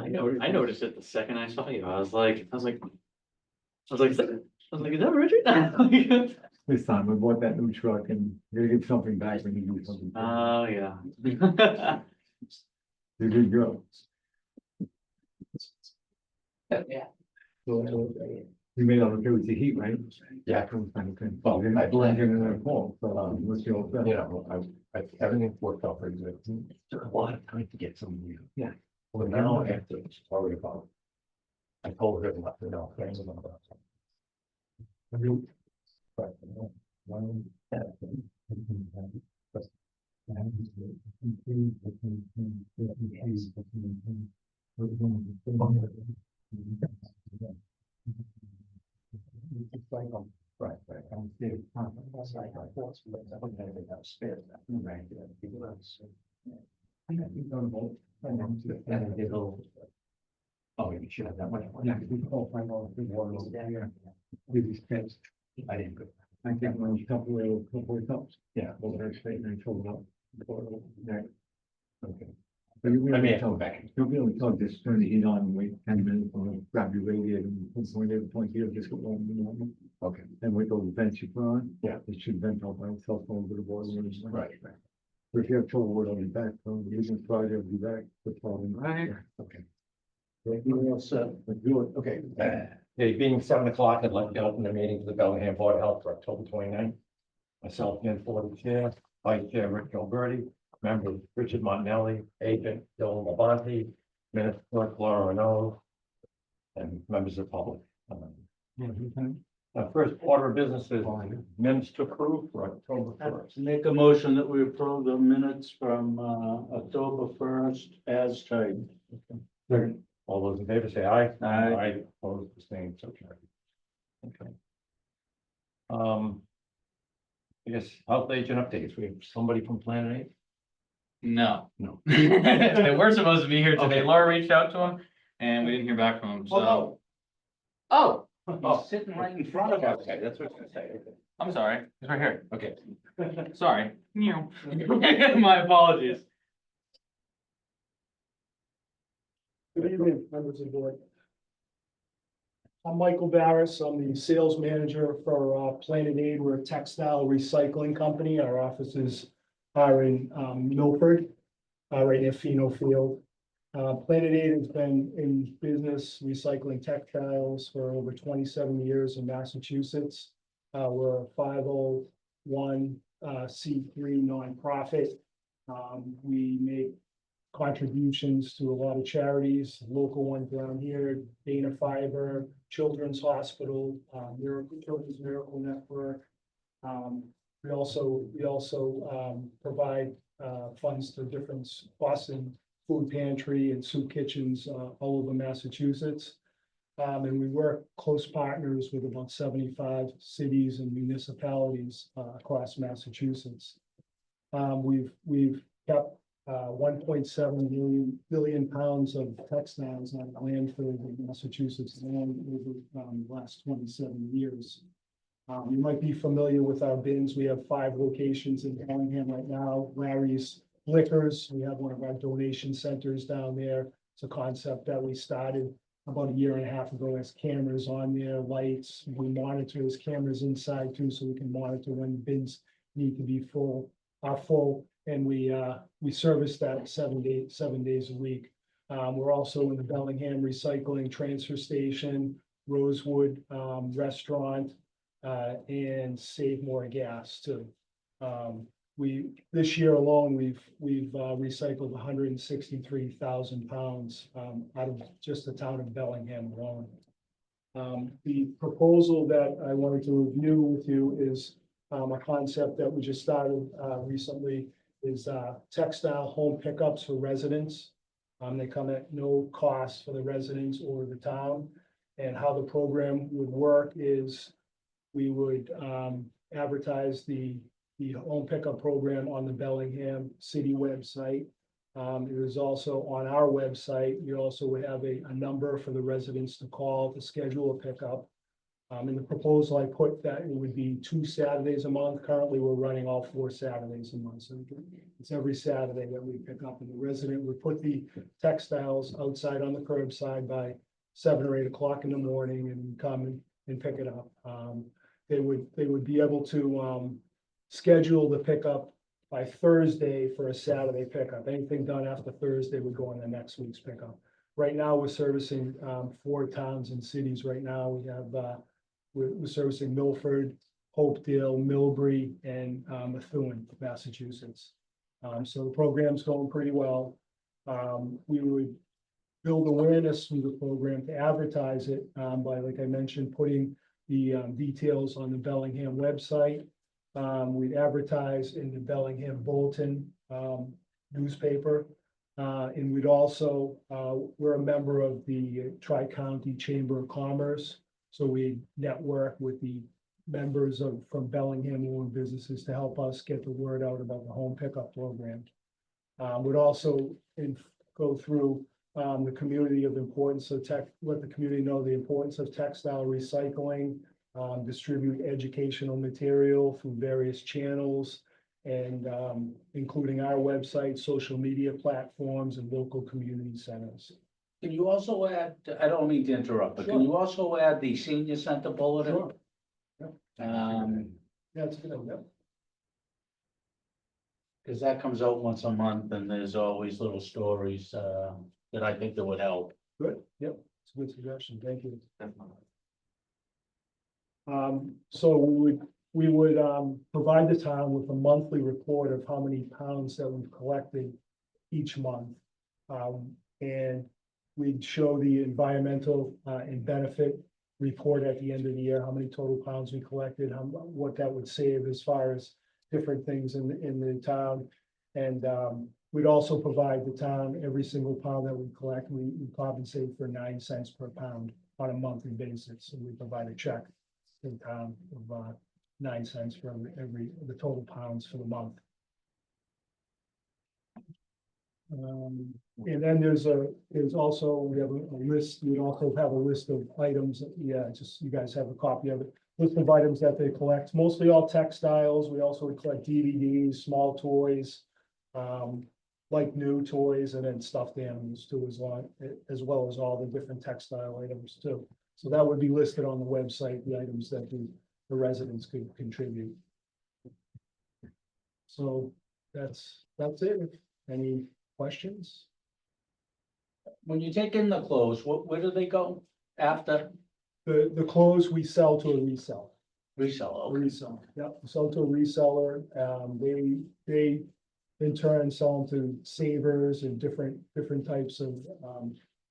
I noticed it the second I saw you. I was like, is that Richard? This time I bought that new truck and you're gonna get something back when you do something. Oh, yeah. You did go. Yeah. You made out okay with the heat, right? Yeah. Well, I blend. in that fall, so, what's your? You know, everything worked out pretty good. Took a lot of time to get some. Yeah. Well, now I have to worry about. I told her not to know things about that. But, Right, right. Oh, you should have that much. Yeah, we all find all the water over there. With these pets. I didn't. I think when you couple of cups. Yeah. Over there, straight and I told up. Yeah. Okay. But you I really mean, tell back. you'll be able to tell, just turn the heat on and wait 10 minutes and grab your radiator and put point there, point here, just go on. Okay. And with those vents you put on. Yeah. It should vent out by itself over the boiler. Right. But if you have trouble with it, I'll be back, so you can Friday, I'll be back, the problem. Right. Okay. Okay. It being 7 o'clock, I'd like to open the meeting for the Bellingham Board of Health for October 29th. Myself, Ken Ford, Chair, Vice Chair Rick Gilberti, members Richard Montanelli, agent Dylan Labonte, Minister Clerk Laura Renault, and members of the public. First order of business is minutes to approve for October 1st. Make a motion that we approve the minutes from October 1st as typed. All those in favor say aye. Aye. Opposed, abstained, so carried. Okay. I guess health agent updates. We have somebody from Planet Eight. No. No. They were supposed to be here today. Okay. Laura reached out to him and we didn't hear back from him, so. Oh, He's sitting right in front of us. Okay, that's what I was gonna say. I'm sorry. He's right here. Okay. Sorry. My apologies. Good evening, members of the board. I'm Michael Barris. I'm the sales manager for Planet Aid. We're a textile recycling company. Our offices are in Milford, right near Pheno Field. Planet Aid has been in business recycling textiles for over 27 years in Massachusetts. We're a 501c3 nonprofit. We make contributions to a lot of charities, local ones around here, Dana Fiber, Children's Hospital, Children's Miracle Network. We also provide funds to different Boston food pantry and soup kitchens all over Massachusetts. And we work close partners with about 75 cities and municipalities across Massachusetts. We've kept 1.7 billion pounds of textiles on landfill in Massachusetts land over the last 27 years. You might be familiar with our bins. We have 5 locations in Bellingham right now. Larry's Liquors, we have one of our donation centers down there. It's a concept that we started about 1.5 years ago. Has cameras on there, lights. We monitor those cameras inside too, so we can monitor when the bins need to be full. And we service that 7 days a week. We're also in the Bellingham Recycling Transfer Station, Rosewood Restaurant, and Save More Gas too. This year alone, we've recycled 163,000 pounds out of just the town of Bellingham alone. The proposal that I wanted to review with you is a concept that we just started recently. Is textile home pickups for residents. They come at no cost for the residents or the town. And how the program would work is we would advertise the home pickup program on the Bellingham City website. It is also on our website. We also would have a number for the residents to call to schedule a pickup. In the proposal, I put that it would be 2 Saturdays a month. Currently, we're running all 4 Saturdays a month. So it's every Saturday that we pick up, and the resident would put the textiles outside on the curbside by 7 or 8 o'clock in the morning and come and pick it up. They would be able to schedule the pickup by Thursday for a Saturday pickup. Anything done after Thursday would go on the next week's pickup. Right now, we're servicing 4 towns and cities. Right now, we have we're servicing Milford, Hopedale, Millbury, and Methuen, Massachusetts. So the program's going pretty well. We would build awareness through the program to advertise it by, like I mentioned, putting the details on the Bellingham website. We'd advertise in the Bellingham Bulletin newspaper. And we'd also, we're a member of the Tri-County Chamber of Commerce. So we network with the members from Bellingham owned businesses to help us get the word out about the home pickup program. Would also go through the community of the importance of let the community know the importance of textile recycling, distribute educational material through various channels, and including our website, social media platforms, and local community centers. Can you also add, I don't mean to interrupt, but can you also add the senior center bulletin? Sure. Yeah, it's a good idea. Cause that comes out once a month and there's always little stories, that I think that would help. Good, yep, it's a good suggestion, thank you. So we would provide the town with a monthly report of how many pounds that we've collected each month. And we'd show the environmental and benefit report at the end of the year, how many total pounds we collected, what that would save as far as different things in the town. And we'd also provide the town every single pound that we collect, we compensate for 9 cents per pound on a monthly basis. So we provide a check to the town of 9 cents for the total pounds for the month. And then there's also, we have a list, we also have a list of items, just you guys have a copy of it. List of items that they collect, mostly all textiles. We also would collect DVDs, small toys, like new toys, and then stuffed animals too, as well as all the different textile items too. So that would be listed on the website, the items that the residents could contribute. So that's it. Any questions? When you take in the clothes, where do they go after The clothes we sell to a reseller. resell? A reseller, yep, sell to a reseller. They in turn sell them to savers and different types of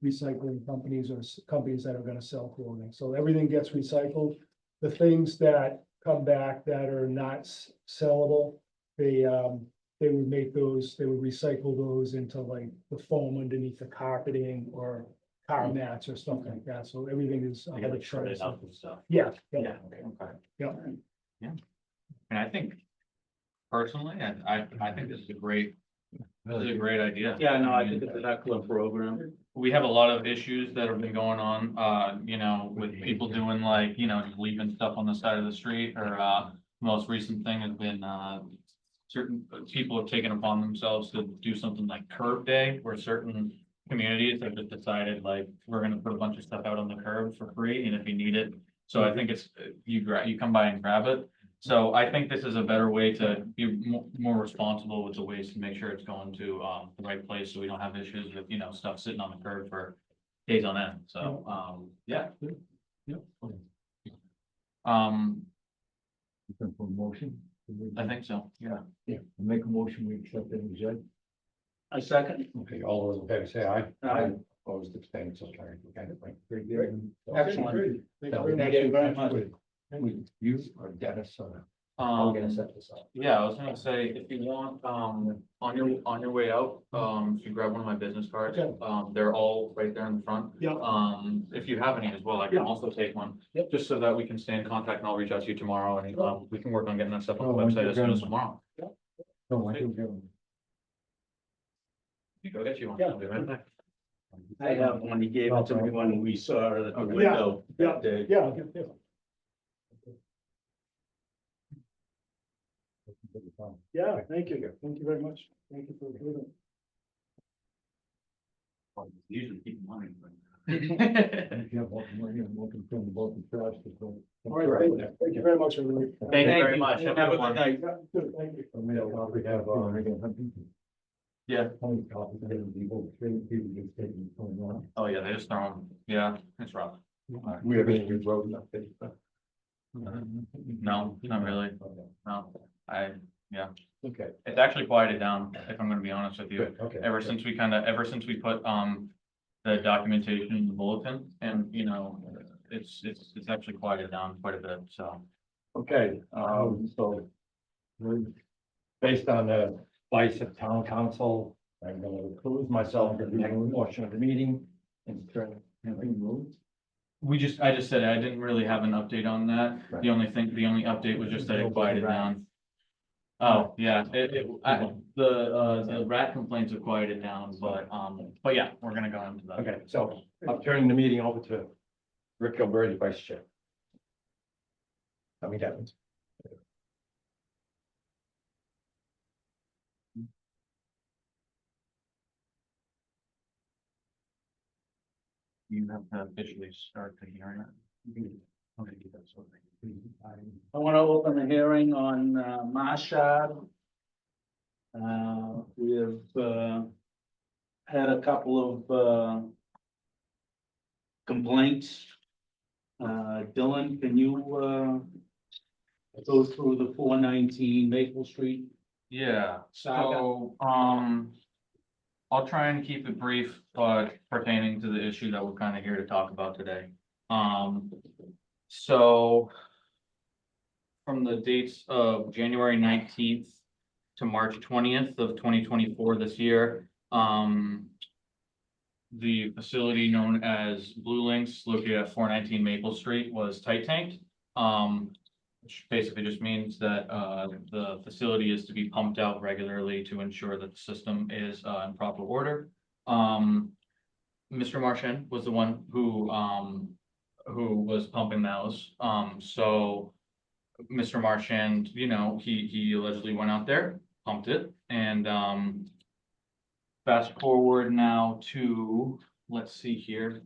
recycling companies or companies that are gonna sell clothing. So everything gets recycled. The things that come back that are not sellable, they would make those, they would recycle those into like the foam underneath the carpeting or car mats or stuff like that. So everything is. I gotta shred it up and stuff. Yeah, Yeah, yeah, okay. yeah. And I think personally, I think this is a great idea. Yeah, no, I think it's an excellent program. We have a lot of issues that have been going on, with people doing like, just leaving stuff on the side of the street, or, most recent thing has been, certain people have taken upon themselves to do something like curb day, where certain communities have just decided, like, we're gonna put a bunch of stuff out on the curb for free, and if you need it. So I think it's, you come by and grab it. So I think this is a better way to be more responsible with the waste, to make sure it's going to, the right place, so we don't have issues with, stuff sitting on the curb for days on end. So, yeah. Yep. Looking for a motion. I think so, yeah. Yeah, make a motion, we accept it, Judge. A second, Okay, all those in favor say aye. Aye. Opposed, abstained, so carried. Okay, great. Very good. excellent. Great. Thank you So very we much. Thank you very much. with you or Dennis or, I'm gonna set this up. Yeah, I was gonna say, if you want, on your way out, if you grab one of my business cards, Okay. they're all right there in the front. Yeah. If you have any as well, I can also take one. Yep. Just so that we can stay in contact, and I'll reach out to you tomorrow, and, we can work on getting that stuff on the Oh, when website you're as soon as done. tomorrow. No, I think you're. You go get you one. Yeah. I'll be right back. I have one, he gave it to me when we saw it at the Yeah. window. Yeah. that day. Yeah, I'll get there. Yeah, thank you. Thank you very much. Thank you for doing it. Usually keep money. If you have one more, you know, welcome from both the trash. All right, thank you very much, everybody. Thank you very much. Have a good night. Good, thank you. We have, Yeah. Tony copies of it, people, people just taking going on. Oh, yeah, they just throw them. Yeah, it's rough. We have any road updates? No, not really. No, Okay, it's actually quieted down, if I'm gonna be honest with you. good, okay. Ever since we put, the documentation in the bulletin and, you know, it's actually quieted down quite a bit, so. Okay, so based on the advice of town council, I'm gonna recluse myself for the next portion of the meeting and turn. Nothing moved? I just said I didn't really have an update on that. Right. The only update was just that it quieted down. Oh, yeah, the rat complaints have quieted down, but yeah, we're gonna go into that. Okay, so I'm turning the meeting over to Rick Gilberti, Vice Chair. Let me get it. You have to officially start the hearing. Okay, that's okay. I want to open the hearing on Marshall. We have had a couple of complaints. Dylan, can you go through the 419 Maple Street? Yeah, Saga. so, I'll try and keep it brief, but pertaining to the issue that we're kind of here to talk about today. So from the dates of January 19th to March 20th of 2024 this year, the facility known as Blue Links located at 419 Maple Street was tight tanked. Which basically just means that the facility is to be pumped out regularly to ensure that the system is in proper order. Mr. Marchand was the one who was pumping those. So Mr. Marchand, you know, he allegedly went out there, pumped it, and fast forward now to, let's see here.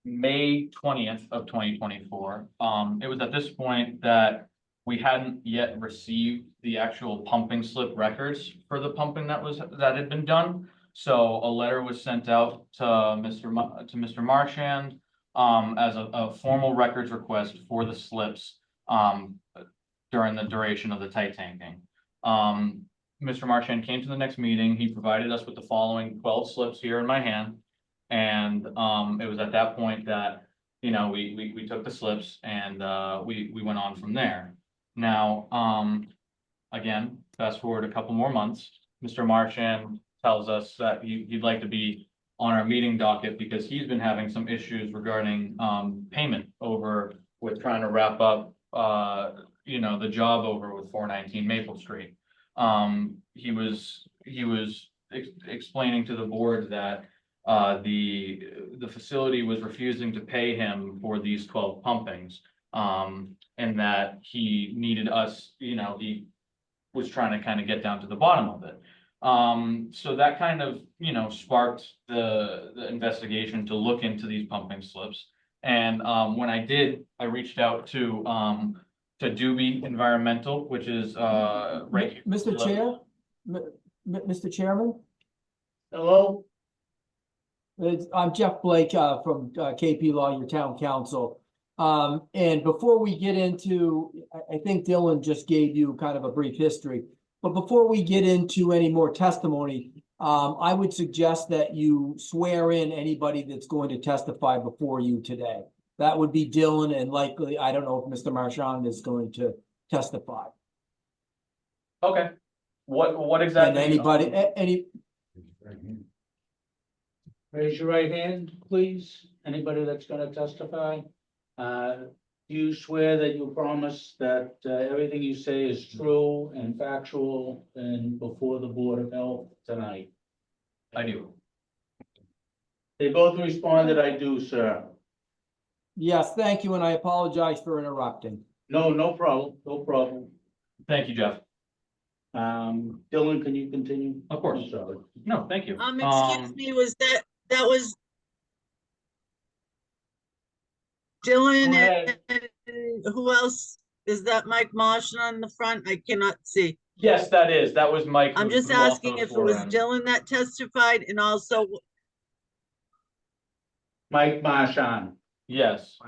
May 20th of 2024. It was at this point that we hadn't yet received the actual pumping slip records for the pumping that had been done. So a letter was sent out to Mr. Marchand as a formal records request for the slips during the duration of the tight tanking. Mr. Marchand came to the next meeting. He provided us with the following 12 slips here in my hand. And it was at that point that, you know, we took the slips and we went on from there. Now, again, fast forward a couple more months, Mr. Marchand tells us that he'd like to be on our meeting docket because he's been having some issues regarding payment over with trying to wrap up you know, the job over with 419 Maple Street. He was explaining to the board that the facility was refusing to pay him for these 12 pumpings. And that he needed us, you know, he was trying to kind of get down to the bottom of it. So that kind of, you know, sparked the investigation to look into these pumping slips. And when I did, I reached out to Doobie Environmental, which is right. Mr. Chair, Mr. Chairman, Hello? I'm Jeff Blake from KP Law, your town council. And before we get into, I think Dylan just gave you kind of a brief history, but before we get into any more testimony, I would suggest that you swear in anybody that's going to testify before you today. That would be Dylan, and likely, I don't know if Mr. Marchand is going to testify. Okay. What And exactly? anybody, any, Raise your right hand, please. Anybody that's gonna testify. Do you swear that you promise that everything you say is true and factual and before the Board of Health tonight? I do. They both responded, I do, sir. yes, thank you, and I apologize for interrupting. No, no problem, no problem. Thank you, Jeff. Dylan, can you continue? Of course. I'm sorry. No, thank you. Excuse me, that was Dylan Go ahead. and who else? Is that Mike Martian on the front? I cannot see. Yes, that was Mike. I'm who- just who also asking if it was sworn in. Dylan that testified and also, Mike Marshon. Yes,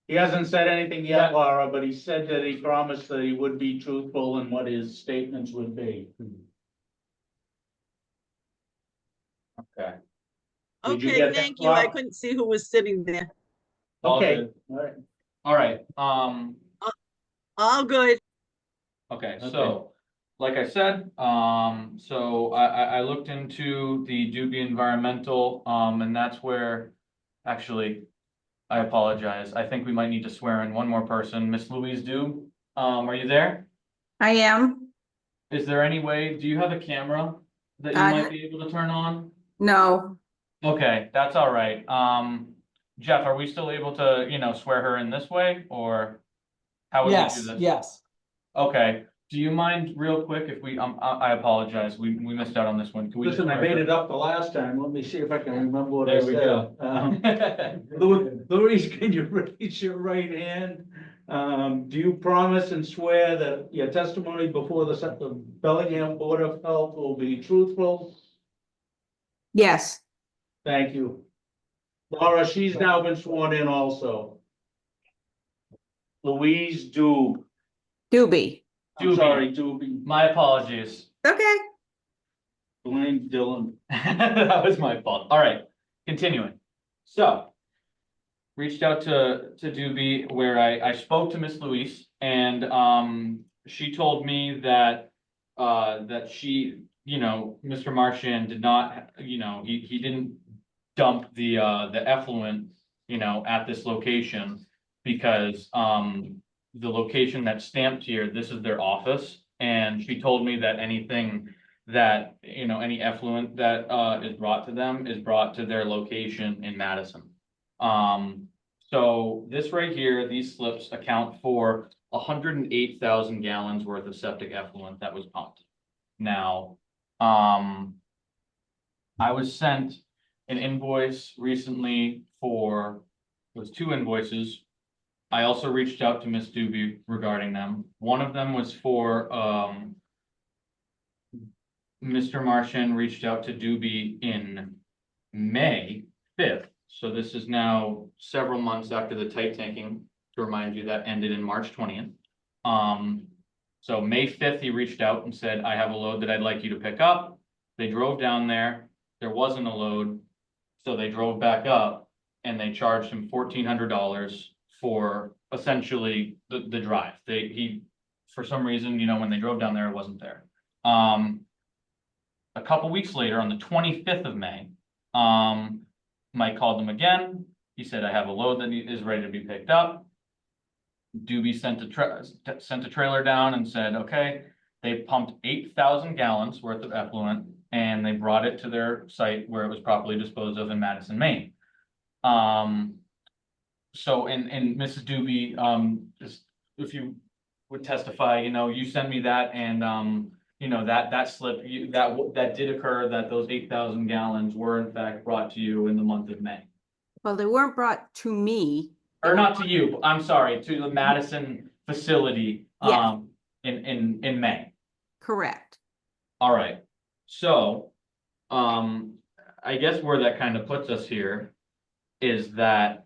He hasn't said anything yet, Laura, but he said that he promised that he would be truthful in what his statements would be. okay. Did you okay, get that, thank you. I Laura? couldn't see who was sitting there. All Okay, good. all right. All right, All good. okay, Okay. so, like I said, so I looked into the Doobie Environmental, and that's where, actually, I apologize, I think we might need to swear in one more person, Miss Louise Doob, are you there? I am. Is there any way, do you have a camera that you might be able to turn on? No, Okay, that's all right, Jeff, are we still able to, swear her in this way, or? How would we do Yes, this? yes. Okay, do you mind real quick if we, I apologize, we missed out on this one. Can we just Listen, I swear made her? it up the last time. Let me see if I can remember what I There we said. go. Louise, can you raise your right hand? Do you promise and swear that your testimony before the Bellingham Board of Health will be truthful? yes, Thank you. Laura, she's now been sworn in also. Louise Doob. Doobie. I'm Doobie. sorry, Doobie. My apologies. Okay. Blame Dylan. That was my fault. All right, continuing. So, reached out to Doobie where I spoke to Miss Louise and, she told me that, that she, Mr. Marchand did not, he didn't dump the effluent, at this location because, the location that's stamped here, this is their office. And she told me that anything that, any effluent that, is brought to them is brought to their location in Madison. So this right here, these slips account for 108,000 gallons worth of septic effluent that was pumped. Now, I was sent an invoice recently for, it was 2 invoices. I also reached out to Miss Doobie regarding them. One of them was for, Mr. Martian reached out to Doobie in May 5th. So this is now several months after the tight tanking, to remind you that ended in March 20th. So May 5th, he reached out and said, I have a load that I'd like you to pick up. They drove down there, there wasn't a load, so they drove back up and they charged him $1,400 for essentially the drive. For some reason, when they drove down there, it wasn't there. A couple weeks later, on the 25th of May, Mike called him again. He said, I have a load that is ready to be picked up. Doobie sent a trailer down and said, okay, they pumped 8,000 gallons worth of effluent and they brought it to their site where it was properly disposed of in Madison, Maine. So, and Mrs. Doobie, just if you would testify, you sent me that and, that slip, that did occur, that those 8,000 gallons were in fact brought to you in the month of May. Well, they weren't brought to me. Or not to you, I'm sorry, to the Madison facility, Yeah. in May. Correct. All right, so, I guess where that kind of puts us here is that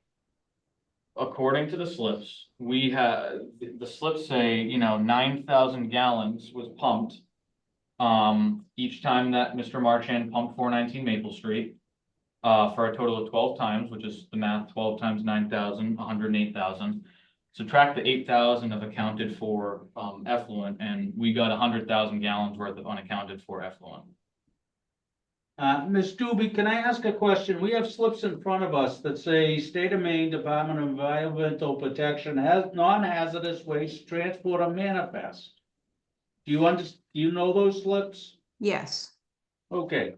according to the slips, we have, the slips say, 9,000 gallons was pumped each time that Mr. Marchand pumped 419 Maple Street, for a total of 12 times, which is the math, 12 times 9,000, 108,000. Subtract the 8,000 of accounted for effluent, and we got 100,000 gallons worth of unaccounted for effluent. Ms. Doobie, can I ask a question? We have slips in front of us that say State of Maine Department of Environmental Protection has non-hazardous waste transport or manifest. Do you know those slips? Yes, Okay.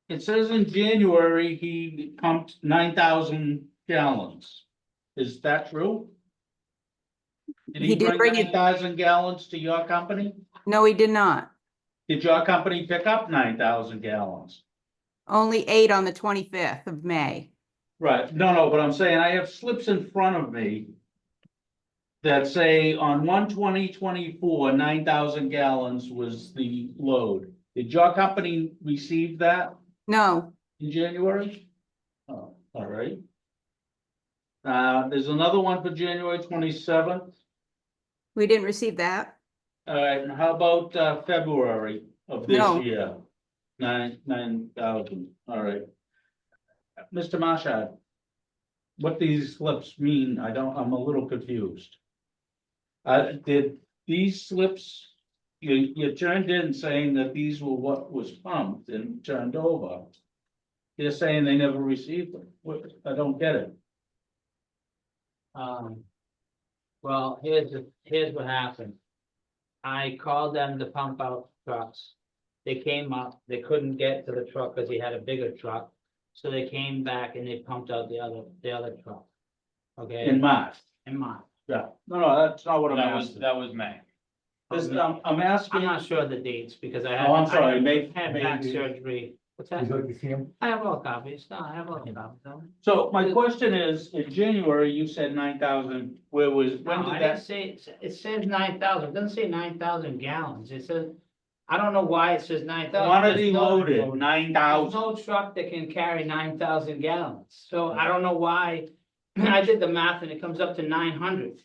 It says in January, he pumped 9,000 gallons. Is that true? Did He he did bring bring it- 9,000 gallons to your company? No, he did not. Did your company pick up 9,000 gallons? Only 8 on the 25th of May. Right, no, but I'm saying I have slips in front of me that say on 1/20/24, 9,000 gallons was the load. Did your company receive that No, in January? Oh, all right. There's another one for January 27th. we didn't receive that. All right, and how about February of this No. year? 9,000, all right. Mr. Marshall, what these slips mean, I'm a little confused. Did these slips, you turned in saying that these were what was pumped and turned over. You're saying they never received them. I don't get it. Well, here's what happened. I called them to pump out trucks. They came up, they couldn't get to the truck because he had a bigger truck. So they came back and they pumped out the other truck. Okay? In March, In March. yeah. No, that's not what I'm asking. That was May. I'm asking. I'm not sure of the dates because I had. Oh, I'm sorry, I had back maybe. surgery. What's that? Would you like to see him? I have all copies. No, I have all the copies. No, So my question is, in January, you said 9,000, when I did didn't that? say, it says 9,000. It doesn't say 9,000 gallons. It says, I don't know why it says 9,000. Quantity There's no- loaded, There's 9,000. no truck that can carry 9,000 gallons, so I don't know why, I did the math and it comes up to 900.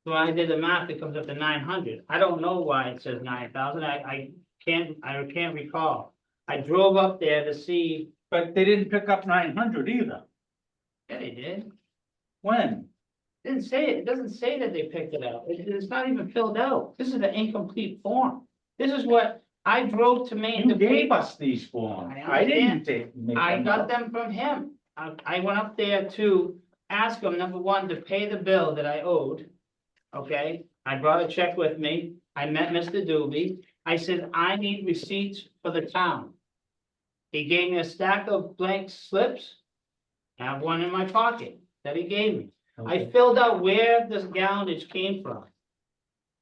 So I did the math, it comes up to 900, I don't know why it says 9,000, I can't recall. I drove up there to see, But they didn't pick up 900 either. yeah, they did, When? didn't say it, it doesn't say that they picked it up, it's not even filled out, this is an incomplete form. This is what I drove to Maine You to pay. gave us these forms. I I didn't understand. take. make I them got up. them from him. I went up there to ask him, number one, to pay the bill that I owed. Okay, I brought a check with me. I met Mr. Doobie. I said, I need receipts for the town. He gave me a stack of blank slips. I have one in my pocket that he gave me. I filled out where this gallonage came from.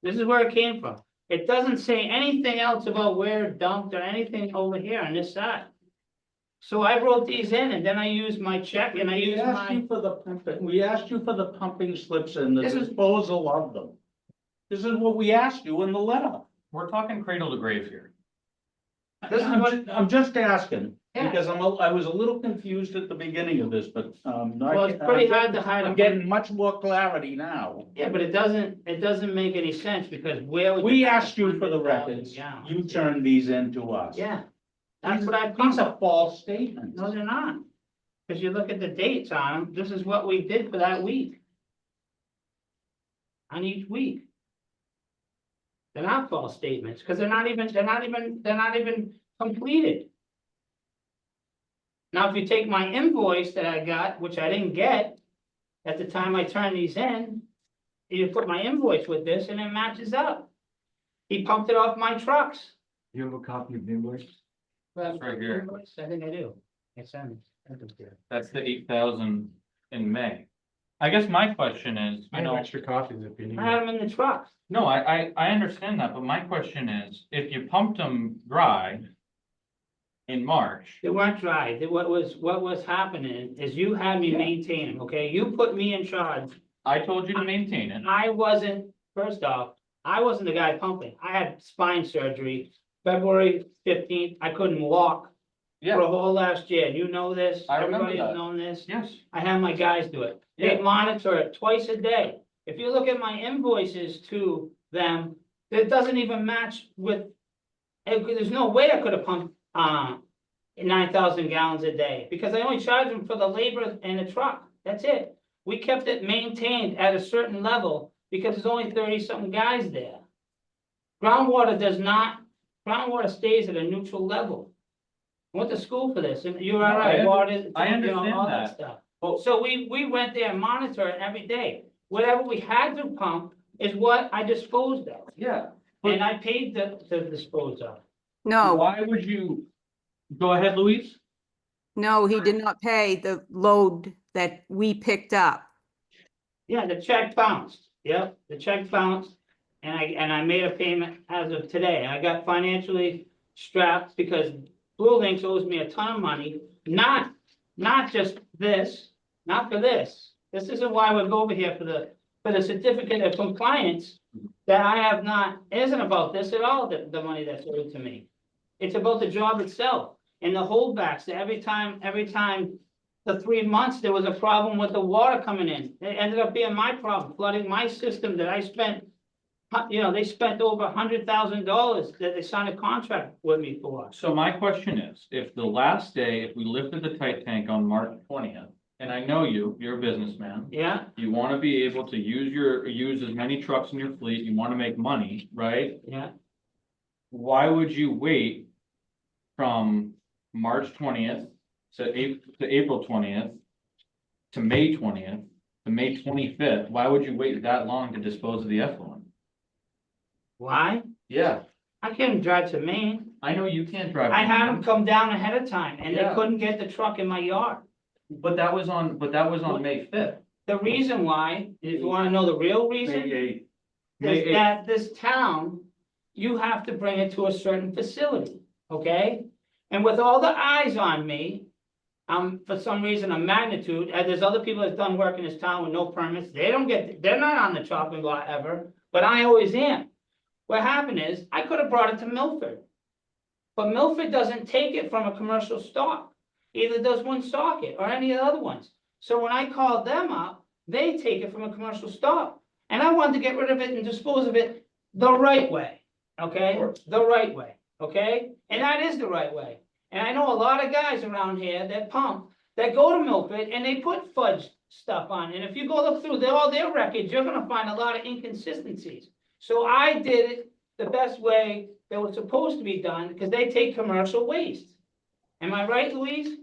This is where it came from. It doesn't say anything else about where it dumped or anything over here on this side. So I wrote these in and then I used my check and I We used asked my, you for the pumping, we asked you for the pumping slips and the This is- disposal of them. This is what we asked you in the letter. We're talking cradle to grave here. This is what- I'm just asking, Yeah. because I was a little confused at the beginning of this, but, well, it's pretty hard to hide. I'm getting much more clarity now. Yeah, but it doesn't make any sense because where would. We you have asked you for the 100,000 records, gallons? you turned these in to us. Yeah, that's what I These pumped. are false statements. No, they're not. Cause you look at the dates on them, this is what we did for that week. On each week. They're not false statements, cause they're not even completed. Now, if you take my invoice that I got, which I didn't get at the time I turned these in, you put my invoice with this and it matches up. He pumped it off my trucks. You have a copy of the invoice? It's right here. Invoice? I think I do. It's on. That's the 8,000 in May. I guess my question is, I have extra copies if you need. I had them in the truck. no, I understand that, but my question is, if you pumped them dry in March, They weren't dry. What was happening is you had me maintain them, okay? You put me in charge. I told you to maintain it. I wasn't, first off, I wasn't the guy pumping. I had spine surgery. February 15th, I couldn't walk for Yeah, a whole last year. You know this. I remember Everybody's that. known this. yes, I had my guys do it. They Yeah. monitor it twice a day. If you look at my invoices to them, it doesn't even match with. There's no way I could have pumped 9,000 gallons a day because I only charged them for the labor and the truck. That's it. We kept it maintained at a certain level because there's only 30-something guys there. Groundwater does not. Groundwater stays at a neutral level. I went to school for this, and you're No, all right, I water, I you know, understand all that that. stuff. Well- So we went there and monitored it every day. Whatever we had to pump is what I disposed of, yeah. and I paid to dispose of. No, Why would you, go ahead, Louise? no, he did not pay the load that we picked up. Yeah, the check bounced. Yep, the check bounced. And I made a payment as of today. I got financially strapped because Blue Links owes me a ton of money, not just this, not for this. This isn't why we're over here for the certificate of compliance that I have not, it isn't about this at all, the money that's owed to me. It's about the job itself and the holdbacks. Every time, the 3 months, there was a problem with the water coming in. It ended up being my problem, flooding my system that I spent, they spent over $100,000 that they signed a contract with me for. So my question is, if the last day, if we lifted the tight tank on March 20th, and I know you're a businessman, Yeah, you want to be able to use as many trucks in your fleet, you want to make money, right? yeah. Why would you wait from March 20th to April 20th to May 20th to May 25th? Why would you wait that long to dispose of the effluent? Why? Yeah, I couldn't drive to Maine. I know you can't drive. I had them come down ahead of time and they Yeah. couldn't get the truck in my yard. But that was on May 5th. The reason why, if you wanna know the real reason, May is 8th. that this town, you have to bring it to a certain facility, okay? And with all the eyes on me, for some reason, a magnitude, and there's other people that's done work in this town with no permits, they're not on the chopping block ever, but I always am. What happened is, I could have brought it to Milford. But Milford doesn't take it from a commercial stock. Either does Woonsocket or any of the other ones. So when I called them up, they take it from a commercial stock. And I wanted to get rid of it and dispose of it the right way, okay? The right way, okay? And that is the right way. And I know a lot of guys around here that pump, that go to Milford and they put fudge stuff on. And if you go look through all their records, you're gonna find a lot of inconsistencies. So I did it the best way that was supposed to be done, because they take commercial waste. Am I right, Louise?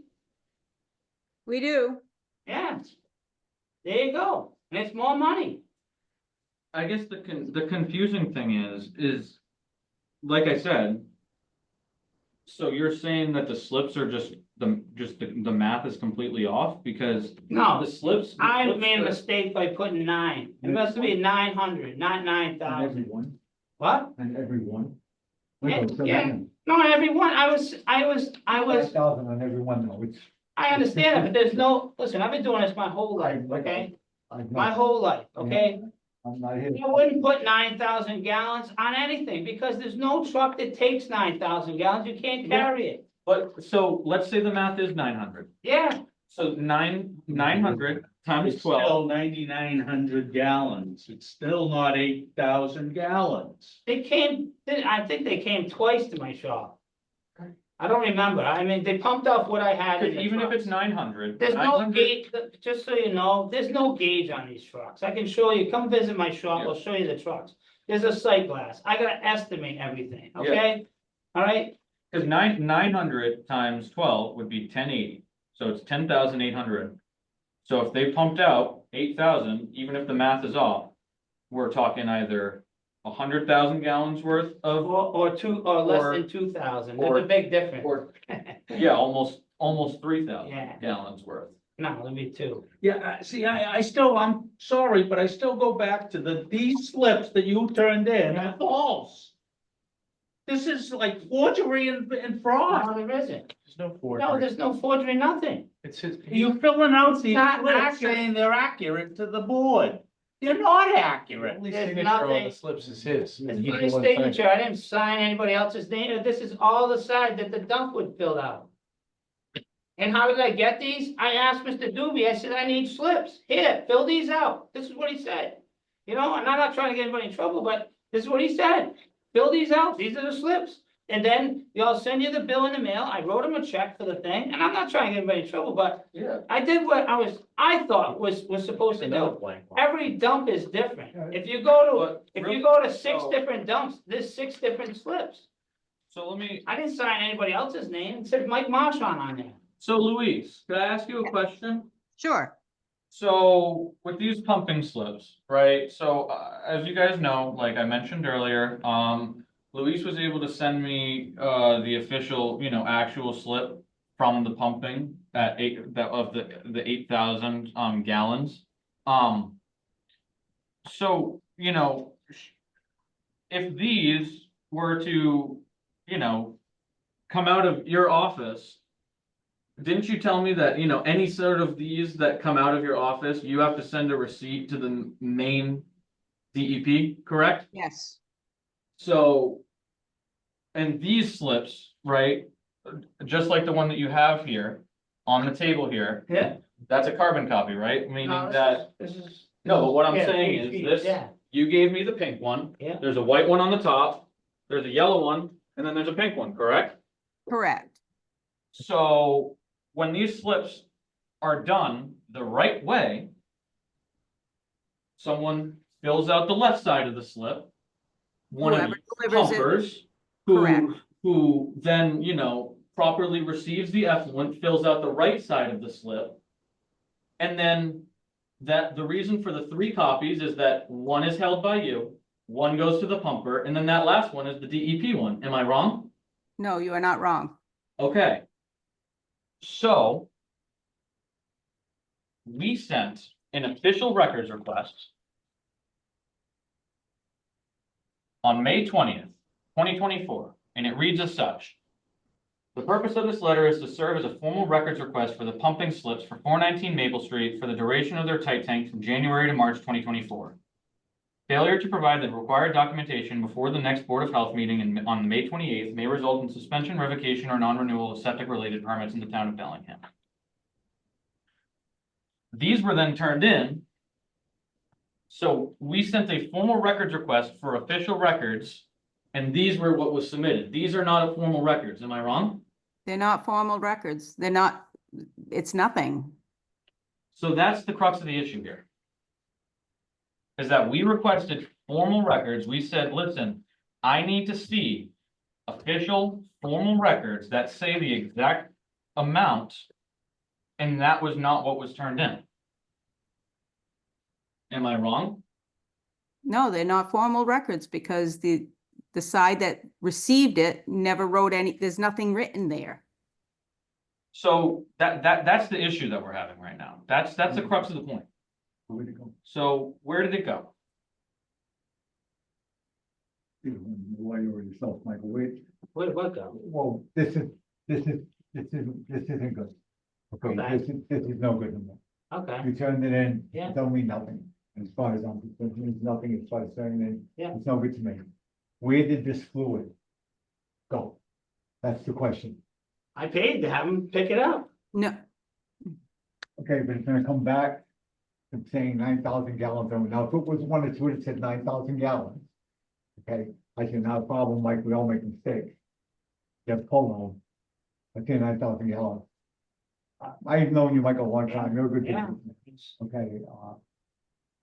We do. Yeah. There you go. And it's more money. I guess the confusing thing is, like I said, so you're saying that the slips are just the math is completely off because No, the slips. I slips made a that- mistake by putting 9. It must be 900, not And 9,000. everyone, What? and everyone. Yeah, Okay, so yeah. then, No, everyone, I was, 5,000 on everyone, though, it's. I understand it, but there's no, listen, I've been doing this my whole life, okay? My whole life, okay? I'm not here. I wouldn't put 9,000 gallons on anything because there's no truck that takes 9,000 gallons. You can't carry it. But so let's say the math is 900. Yeah, So 900 times It's 12. still 9,900 gallons. It's still not 8,000 gallons. I think they came twice to my shop. I don't remember. I mean, they pumped off what I had in the Even if trucks. it's 900. There's no 900 gauge, just so you know, there's no gauge on these trucks. I can show you, come visit my shop, I'll show you the trucks. There's a sight glass. I gotta estimate everything, okay? All right, Because 900 times 12 would be 1080, so it's 10,800. So if they pumped out 8,000, even if the math is off, we're talking either 100,000 gallons worth of, or less Or- than 2,000. or- There's a big difference. or yeah, almost 3,000 Yeah. gallons worth. No, let me 2. Yeah, see, I still, I'm sorry, but I still go back to these slips that you turned in are false. This is like forgery and fraud. No, there isn't. There's no No, forgery. there's no forgery, nothing. It's his. You're filling out these Not slips accurate. saying they're accurate to the board. They're not accurate. Only There's signature on nothing- the slips is his. It's He's my the one signing. signature. I didn't sign anybody else's name. This is all the side that the dump would fill out. And how did I get these? I asked Mr. Doobie, I said, I need slips. Here, fill these out. This is what he said. You know, and I'm not trying to get anybody in trouble, but this is what he said. Fill these out. These are the slips. And then they'll send you the bill in the mail. I wrote him a check for the thing, and I'm not trying to get anybody in trouble, but Yeah. I did what I thought was supposed to do. blank. Every dump is different. If you go to, But if you go to 6 so- different dumps, there's 6 different slips. So let me, I didn't sign anybody else's name. It said Mike Marshon on there. so Louise, could I ask you a question? Sure. So with these pumping slips, right? So as you guys know, like I mentioned earlier, Luis was able to send me the official, actual slip from the pumping at 8,000 gallons. So, if these were to, come out of your office, didn't you tell me that, any sort of these that come out of your office, you have to send a receipt to the main DEP, correct? Yes. So, and these slips, right, just like the one that you have here on the table here, Yeah. that's a carbon copy, right? Meaning No, that, This is. no, but what I'm Yeah, saying page is feet, this, Yeah, you gave me the pink one. Yeah. There's a white one on the top, there's a yellow one, and then there's a pink one, correct? Correct. So when these slips are done the right way, someone fills out the left side of the slip. One of Whoever the delivers it, pumpers, correct. who then, properly receives the effluent, fills out the right side of the slip. And then the reason for the 3 copies is that one is held by you, one goes to the pumper, and then that last one is the DEP one. Am I wrong? No, you are not wrong. Okay. So we sent an official records request on May 20th, 2024, and it reads as such. The purpose of this letter is to serve as a formal records request for the pumping slips for 419 Maple Street for the duration of their tight tank from January to March 2024. Failure to provide the required documentation before the next Board of Health meeting on May 28th may result in suspension, revocation, or non-renewal of septic-related permits in the town of Bellingham. These were then turned in. So we sent a formal records request for official records, and these were what was submitted. These are not formal records, am I wrong? They're not formal records. They're not, it's nothing. So that's the crux of the issue here. Is that we requested formal records. We said, listen, I need to see official formal records that say the exact amount. And that was not what was turned in. Am I wrong? No, they're not formal records because the side that received it never wrote there's nothing written there. So that's the issue that we're having right now. That's the crux of the point. Where'd it go? So where did it go? Why you were yourself, Michael, wait, what go? well, this isn't good. Okay, Okay. this is no good anymore. Okay, You turned it in, Yeah. it don't mean nothing, as far as I'm concerned, it means nothing as far as turning it in. Yeah. It's no good to me. Where did this fluid go? That's the question. I paid to have them pick it up. No, Okay, but it's gonna come back and saying 9,000 gallons. Now, if it was one or two that said 9,000 gallons. Okay, I said, not a problem, Mike, we all make mistakes. Get pulled on. I say 9,000 gallons. I've known you, Mike, a long time, you're a good Yeah. businessman, okay,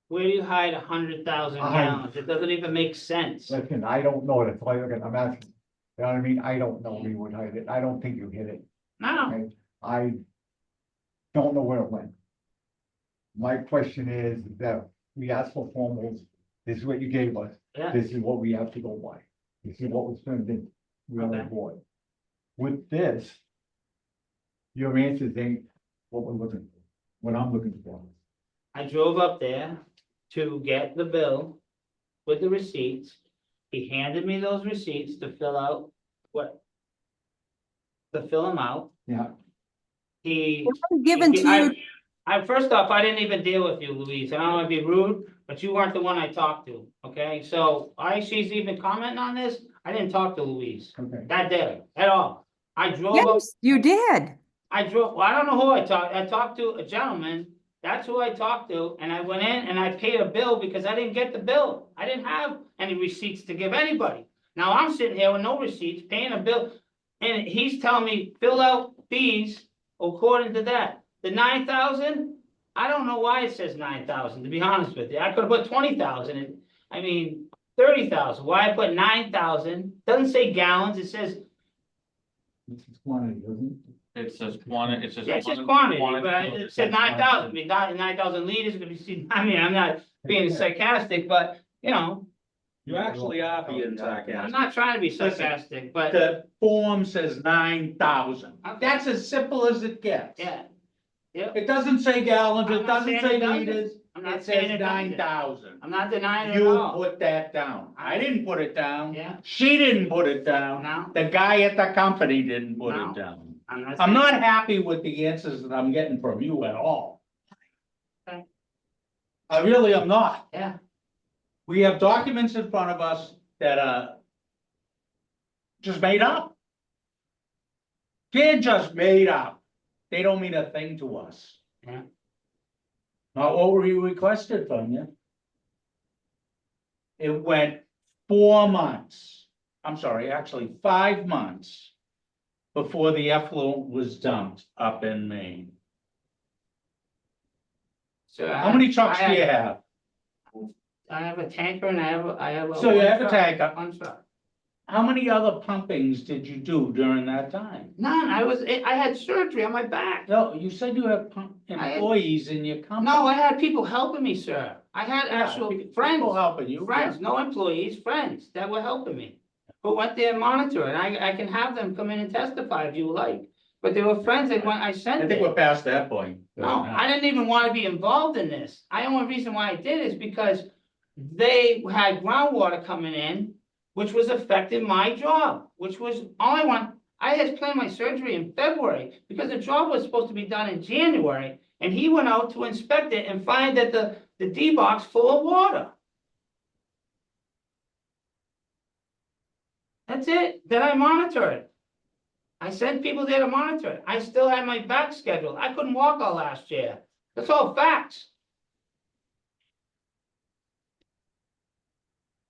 Where do you hide 100,000 I- gallons? It doesn't even make sense. listen, I don't know, that's why I'm asking. You know what I mean, I don't know where you would hide it, I don't think you hit it, No, okay, I don't know where it went. My question is that we asked for formals, this is what you gave us, yeah, this is what we have to go by. This is what was turned in, we are Okay. on board. With this, your answers ain't what we're looking for, what I'm looking for. I drove up there to get the bill with the receipts. He handed me those receipts to fill out to fill them out. Yeah, it was given to you. First off, I didn't even deal with you, Louise. I don't want to be rude, but you weren't the one I talked to, okay? So she's even commenting on this. I didn't talk to Louise okay, that day at all. I drove up. Yes, you did. Well, I don't know who I talked to a gentleman, that's who I talked to, and I went in and I paid a bill because I didn't get the bill. I didn't have any receipts to give anybody. Now I'm sitting here with no receipts, paying a bill, and he's telling me, fill out fees according to that. The 9,000, I don't know why it says 9,000, to be honest with you. I could have put 20,000 in, 30,000. Why I put 9,000? Doesn't say gallons, it says, this is quantity, doesn't It says quantity, it says. yeah, it says quantity, but quantity. it said 9,000, 9,000 liters, but you see, I'm not being sarcastic, but, You actually are being I'm sarcastic. not trying to be sarcastic, but, The form says 9,000. Okay. That's as simple as it gets. yeah. Yep, It doesn't say gallons, I'm it not doesn't saying say it doesn't. liters. I'm not It saying says it doesn't. 9,000. I'm not denying it at You all. put that down. I didn't put it down. Yeah. She didn't put it down. No. The guy at the company didn't put No. it down. I'm saying- not happy with the answers that I'm getting from you at all. Okay. I really am not. Yeah, We have documents in front of us that are just made up. They're just made up. They don't mean a thing to us. Yeah. Not what we requested from you. It went 4 months, I'm sorry, actually 5 months before the effluent was dumped up in Maine. so. How many trucks do you have? I have a tanker and I have. So you one have a truck, tanker. One truck. How many other pumpings did you do during that time? None, I had surgery on my back. No, you said you have employees in your company. No, I had people helping me, sir. I had Yeah, actual people friends, helping you. friends, no employees, friends that were helping me. Who went there and monitored, and I can have them come in and testify if you like. But they were friends that when I I sent think we're it. past that point. No, I didn't even wanna be involved in this. The only reason why I did is because they had groundwater coming in, which was affecting my job, which was all I want. I had planned my surgery in February because the job was supposed to be done in January. And he went out to inspect it and find that the D-box full of water. That's it. Then I monitor it. I sent people there to monitor it. I still had my back scheduled. I couldn't walk all last year. That's all facts.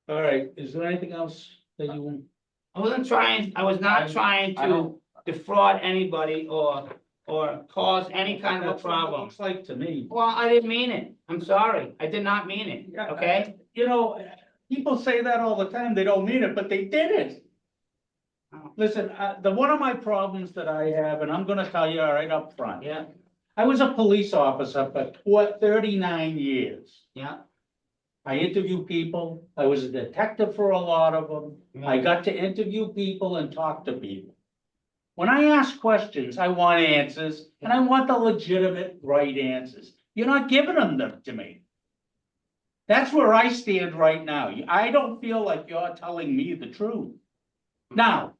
All right, is there anything else that you? I was not trying I to don't- defraud anybody or cause any kind of a That's what it problem. looks like to me. Well, I didn't mean it. I'm sorry. I did not mean it, Yeah, okay? You know, people say that all the time, they don't mean it, but they did it. Oh. Listen, one of my problems that I have, and I'm gonna tell you right up front. Yeah, I was a police officer for 39 years. yeah. I interview people, I was a detective for a lot of them, I got to interview people and talk to people. When I ask questions, I want answers, and I want the legitimate, right answers. You're not giving them to me. That's where I stand right now. I don't feel like you're telling me the truth. Now,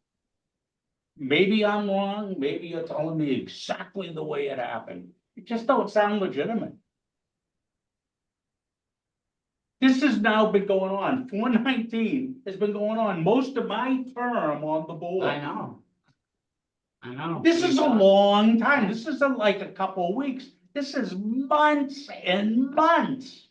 maybe I'm wrong, maybe you're telling me exactly the way it happened. It just don't sound legitimate. This has now been going on, 419 has been going on most of my term on the board. I know. I know. This is a long time, this isn't like a couple of weeks, this is months and months.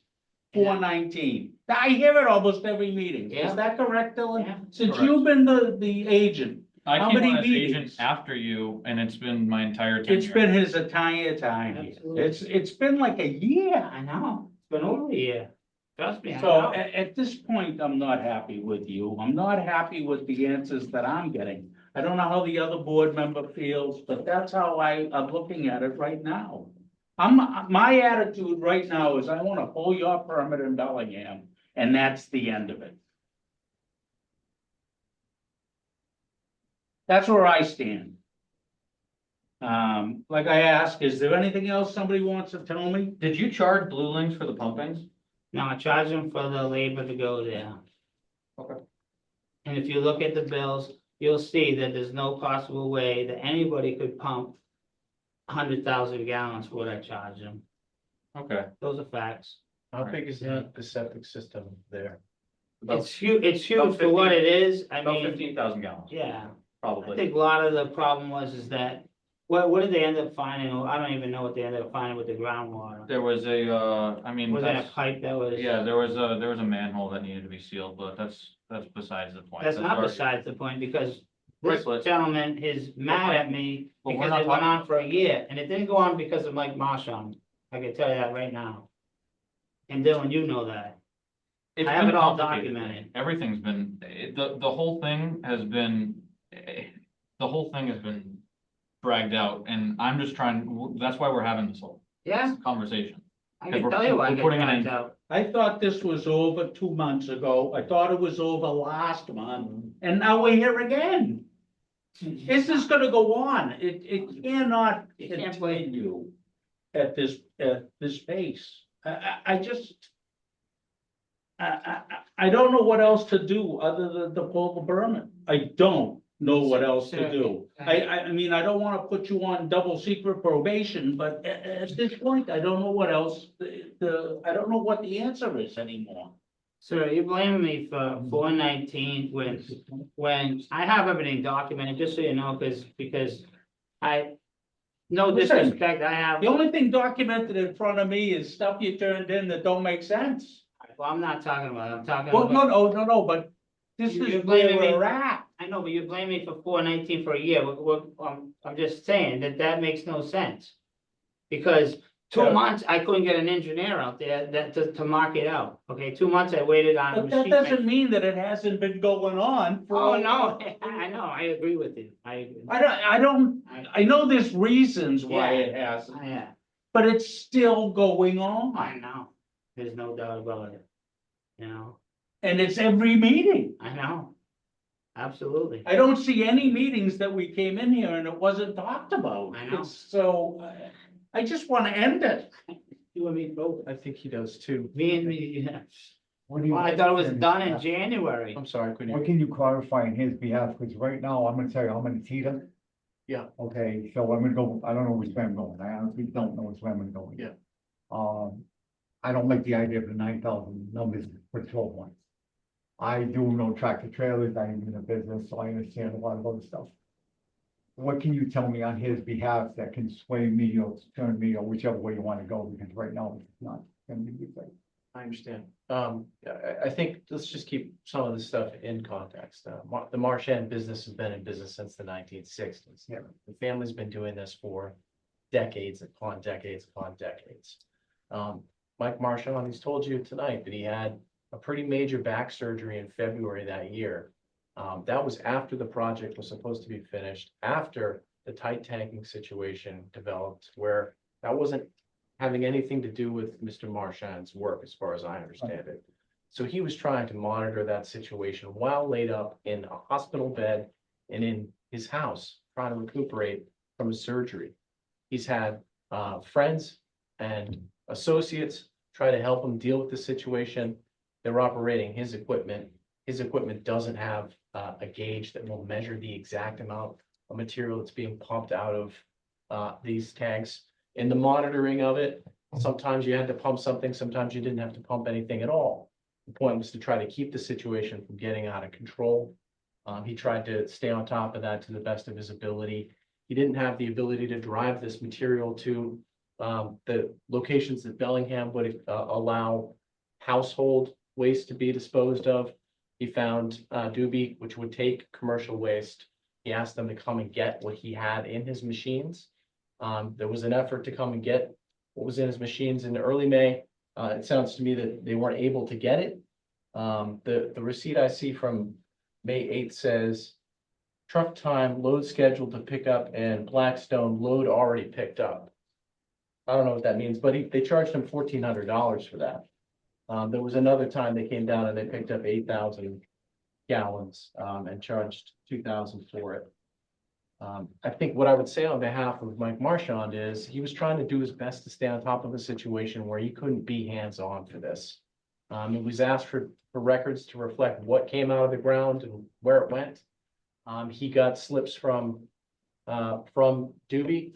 419, I hear it almost every meeting, Yeah. is that correct, Yeah. Dylan? Since Correct. you've been the agent, I How came many on as agent meetings? after you, and it's been my entire tenure. it's been his entire time here, Absolutely. it's been like a year. I know. It's been over a year. Trust me, I So know. at this point, I'm not happy with you. I'm not happy with the answers that I'm getting. I don't know how the other board member feels, but that's how I'm looking at it right now. My attitude right now is I wanna pull your permit in Bellingham, and that's the end of it. That's where I stand. Like I asked, is there anything else somebody wants to tell me? Did you charge Blue Links for the pumpings? No, I charge them for the labor to go there. Okay. And if you look at the bills, you'll see that there's no possible way that anybody could pump 100,000 gallons for what I charge them. Okay. Those are facts. How big is the septic system there? About- It's huge about for what 15 it is. I About mean, 15,000 gallons, yeah. I probably. think a lot of the problem is that, what did they end up finding? Oh, I don't even know what they ended up finding with the groundwater. There was I mean, Was that a that's, pipe that was? yeah, there was a manhole that needed to be sealed, but that's besides the point. That's not already- besides the point, because Right, this but- gentleman is mad at me But we're because not it went talking- on for a year, and it didn't go on because of Mike Marshon. I can tell you that right now. And Dylan, you know that. It's I have been it all complicated. documented. Everything's been, the whole thing has been, the whole thing has been dragged out, and I'm just trying, that's why we're having this whole Yeah, conversation. I Because can tell you why I we're get putting it dragged in. out. I thought this was over 2 months ago. I thought it was over last month, and now we're here again. This is gonna go on. It cannot You can't play- continue at this pace. I just. I don't know what else to do other than to pull the permit. I don't know what else to do. I mean, I don't wanna put you on double secret probation, but at this point, I don't know what else, I don't know what the answer is anymore. Sir, you're blaming me for 419 when I have everything documented, just so you know, because no Listen, disrespect, I have, The only thing documented in front of me is stuff you turned in that don't make sense. well, I'm not talking about, it. I'm talking Well, about, no, but this You're is where blaming me. we're at. I know, but you're blaming me for 419 for a year, I'm just saying that makes no sense. Because 2 Yeah. months, I couldn't get an engineer out there to mark it out, okay, 2 months I waited on. a But that machine man- doesn't mean that it hasn't been going on for. Oh, no, I know, I agree with you, I agree. I know there's reasons why it hasn't, Yeah, but it's still going on. I know, there's no doubt about it, you know, And it's every meeting. I know. Absolutely, I don't see any meetings that we came in here and it wasn't talked about. I know. So, I just wanna end it. you and me both, I think he does too. me and me, yeah. What do you? Well, I thought it was done in January. I'm sorry, couldn't What you? can you clarify in his behalf? Because right now, I'm gonna tell you, I'm in Tita. Yeah. Okay, so I'm gonna go, I don't know which way I'm going. I honestly don't know which way I'm gonna go. Yeah. I don't like the idea of the 9,000 numbers for 12 months. I do know tractor trailers, I'm in the business, so I understand a lot of other stuff. What can you tell me on his behalf that can sway me or turn me or whichever way you want to go? Because right now, it's not gonna be good thing. I understand. I think let's just keep some of this stuff in context. The Marchand business has been in business since the 1960s. Yeah. The family's been doing this for decades upon decades upon decades. Mike Marchand, he's told you tonight that he had a pretty major back surgery in February that year. That was after the project was supposed to be finished, after the tight tanking situation developed, where that wasn't having anything to do with Mr. Marchand's work, as far as I understand it. So he was trying to monitor that situation while laid up in a hospital bed and in his house, trying to recuperate from his surgery. He's had friends and associates try to help him deal with the situation. They're operating his equipment. His equipment doesn't have a gauge that will measure the exact amount of material that's being pumped out of these tanks. In the monitoring of it, sometimes you had to pump something, sometimes you didn't have to pump anything at all. The point was to try to keep the situation from getting out of control. He tried to stay on top of that to the best of his ability. He didn't have the ability to drive this material to the locations that Bellingham would allow household waste to be disposed of. He found Doobie, which would take commercial waste. He asked them to come and get what he had in his machines. There was an effort to come and get what was in his machines in early May. It sounds to me that they weren't able to get it. The receipt I see from May 8th says truck time, load scheduled to pick up, and Blackstone load already picked up. I don't know what that means, but they charged him $1,400 for that. There was another time they came down and they picked up 8,000 gallons and charged 2,000 for it. I think what I would say on behalf of Mike Marchand is he was trying to do his best to stay on top of a situation where he couldn't be hands-on for this. He was asked for records to reflect what came out of the ground and where it went. He got slips from Doobie,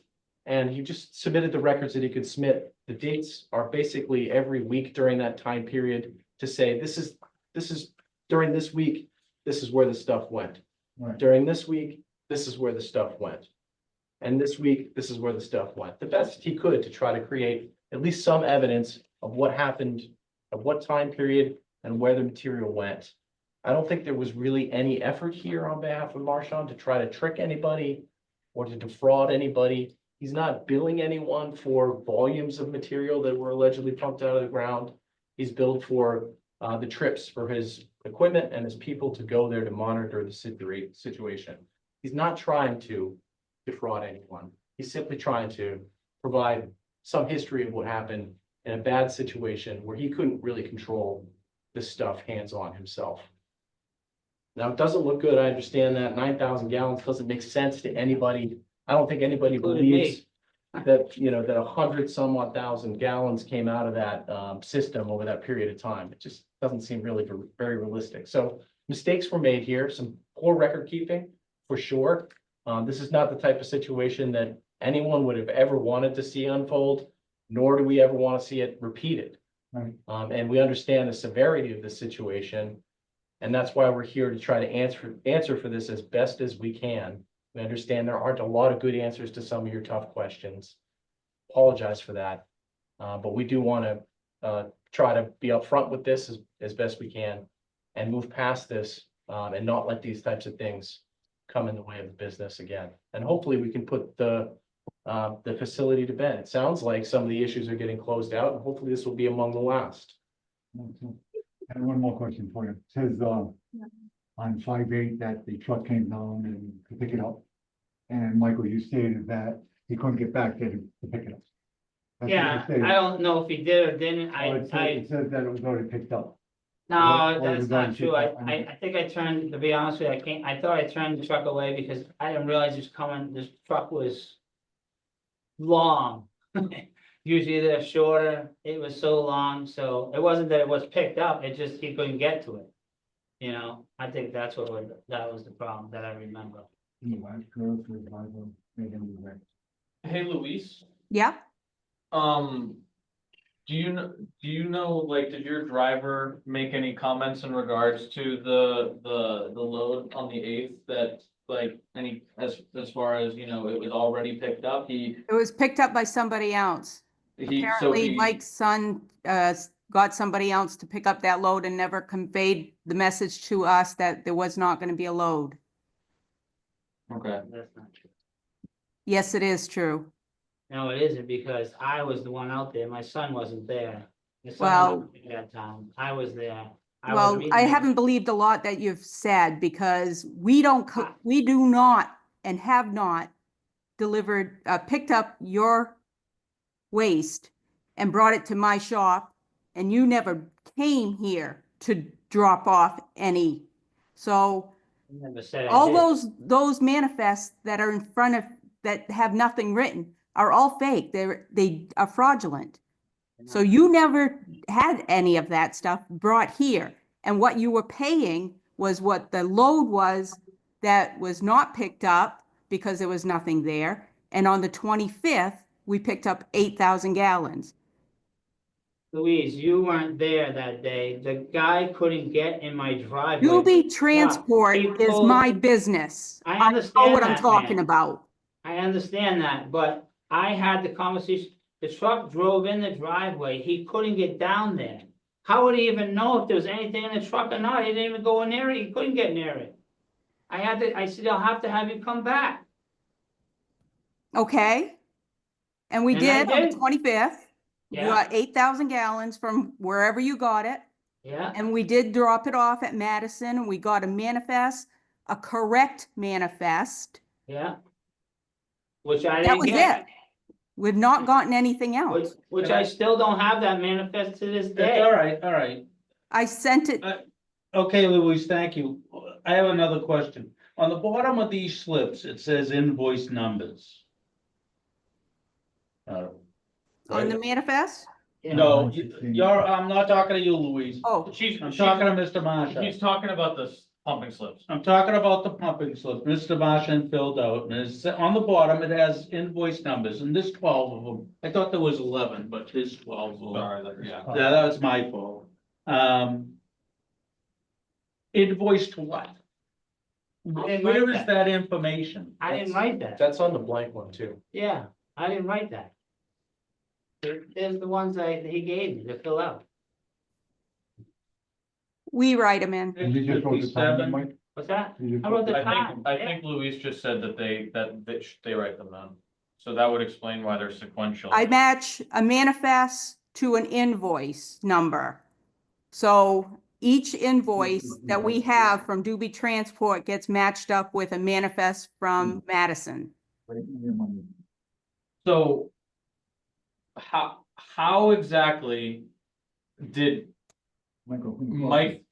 and he just submitted the records that he could submit. The dates are basically every week during that time period to say, this is during this week, this is where the stuff went. Right. During this week, this is where the stuff went. And this week, this is where the stuff went. The best he could to try to create at least some evidence of what happened, of what time period and where the material went. I don't think there was really any effort here on behalf of Marchand to try to trick anybody or to defraud anybody. He's not billing anyone for volumes of material that were allegedly pumped out of the ground. He's billed for the trips for his equipment and his people to go there to monitor the situation. He's not trying to defraud anyone. He's simply trying to provide some history of what happened in a bad situation where he couldn't really control this stuff hands-on himself. Now, it doesn't look good. I understand that 9,000 gallons doesn't make sense to anybody. I don't think anybody Including believes. that, you know, that 100 some odd thousand gallons came out of that system over that period of time. It just doesn't seem really very realistic. So mistakes were made here, some poor record keeping for sure. This is not the type of situation that anyone would have ever wanted to see unfold, nor do we ever want to see it repeated. Right. And we understand the severity of the situation. And that's why we're here to try to answer for this as best as we can. We understand there aren't a lot of good answers to some of your tough questions. Apologize for that. But we do want to try to be upfront with this as best we can and move past this and not let these types of things come in the way of the business again. And hopefully we can put the facility to bed. It sounds like some of the issues are getting closed out, and hopefully this will be among the last. And one more question for you. It says, on 5/8 that the truck came down and to pick it up. And Michael, you stated that he couldn't get back there to pick it up. That's what you Yeah, stated. I don't know if he did or didn't. Oh, it says that it was already picked up. No, What that's was not already true. picked up? I think I turned, to be honest with you, I thought I turned the truck away because I didn't realize it was coming, this truck was long. Usually they're shorter, it was so long, so it wasn't that it was picked up, it just, he couldn't get to it. You know, I think that was the problem that I remember. Hey, Luis, Yeah, do you know, like, did your driver make any comments in regards to the load on the 8th that, like, any, as far as, you know, it was already picked up? it was picked up by somebody else. Apparently Mike's son got somebody else to pick up that load and never conveyed the message to us that there was not going to be a load. Okay, That's not true. Yes, it is true. No, it isn't, because I was the one out there, my son wasn't there. My son Well- wasn't there that time, I was there. Well, I haven't believed a lot that you've said because we do not and have not delivered, picked up your waste and brought it to my shop, and you never came here to drop off any. So Never said I all did. those manifests that are in front of, that have nothing written are all fake. They are fraudulent. So you never had any of that stuff brought here. And what you were paying was what the load was that was not picked up because there was nothing there. And on the 25th, we picked up 8,000 gallons. Louise, you weren't there that day. The guy couldn't get in my driveway. Doobie Transport He is pulled- my business. I know understand what I'm that, talking man. about. I understand that, but I had the conversation, the truck drove in the driveway, he couldn't get down there. How would he even know if there was anything in the truck or not? He didn't even go near it, he couldn't get near it. I said, I'll have to have you come back. Okay? And we And I did on the did. 25th. You Yeah, got 8,000 gallons from wherever you got it. yeah, And we did drop it off at Madison, and we got a manifest, a correct manifest. yeah. Which I That didn't was get. it. We've not gotten anything else. Which I still don't have that manifest to this That's day. all right, all right. I sent it, Okay, Louise, thank you. I have another question. On the bottom of these slips, it says invoice numbers. on the manifest? No, I'm not talking to you, Louise. Oh, I'm talking to Mr. Marshall. he's talking about the pumping slips. I'm talking about the pumping slip, Mr. Martian filled out, and it's, on the bottom, it has invoice numbers, and there's 12 of them. I thought there was 11, but there's 12 of them. Sorry, yeah. Yeah, that was my fault. Invoice to what? didn't Where write is that information? I didn't write that. That's on the blank one too. Yeah, I didn't write that. There's the ones he gave me to fill out. we write them in. And you just wrote the time, Mike? What's that? You just I wrote the I time. think Luis just said that they write them down. So that would explain why they're sequential. I match a manifest to an invoice number. So each invoice that we have from Doobie Transport gets matched up with a manifest from Madison. So how exactly did Michael,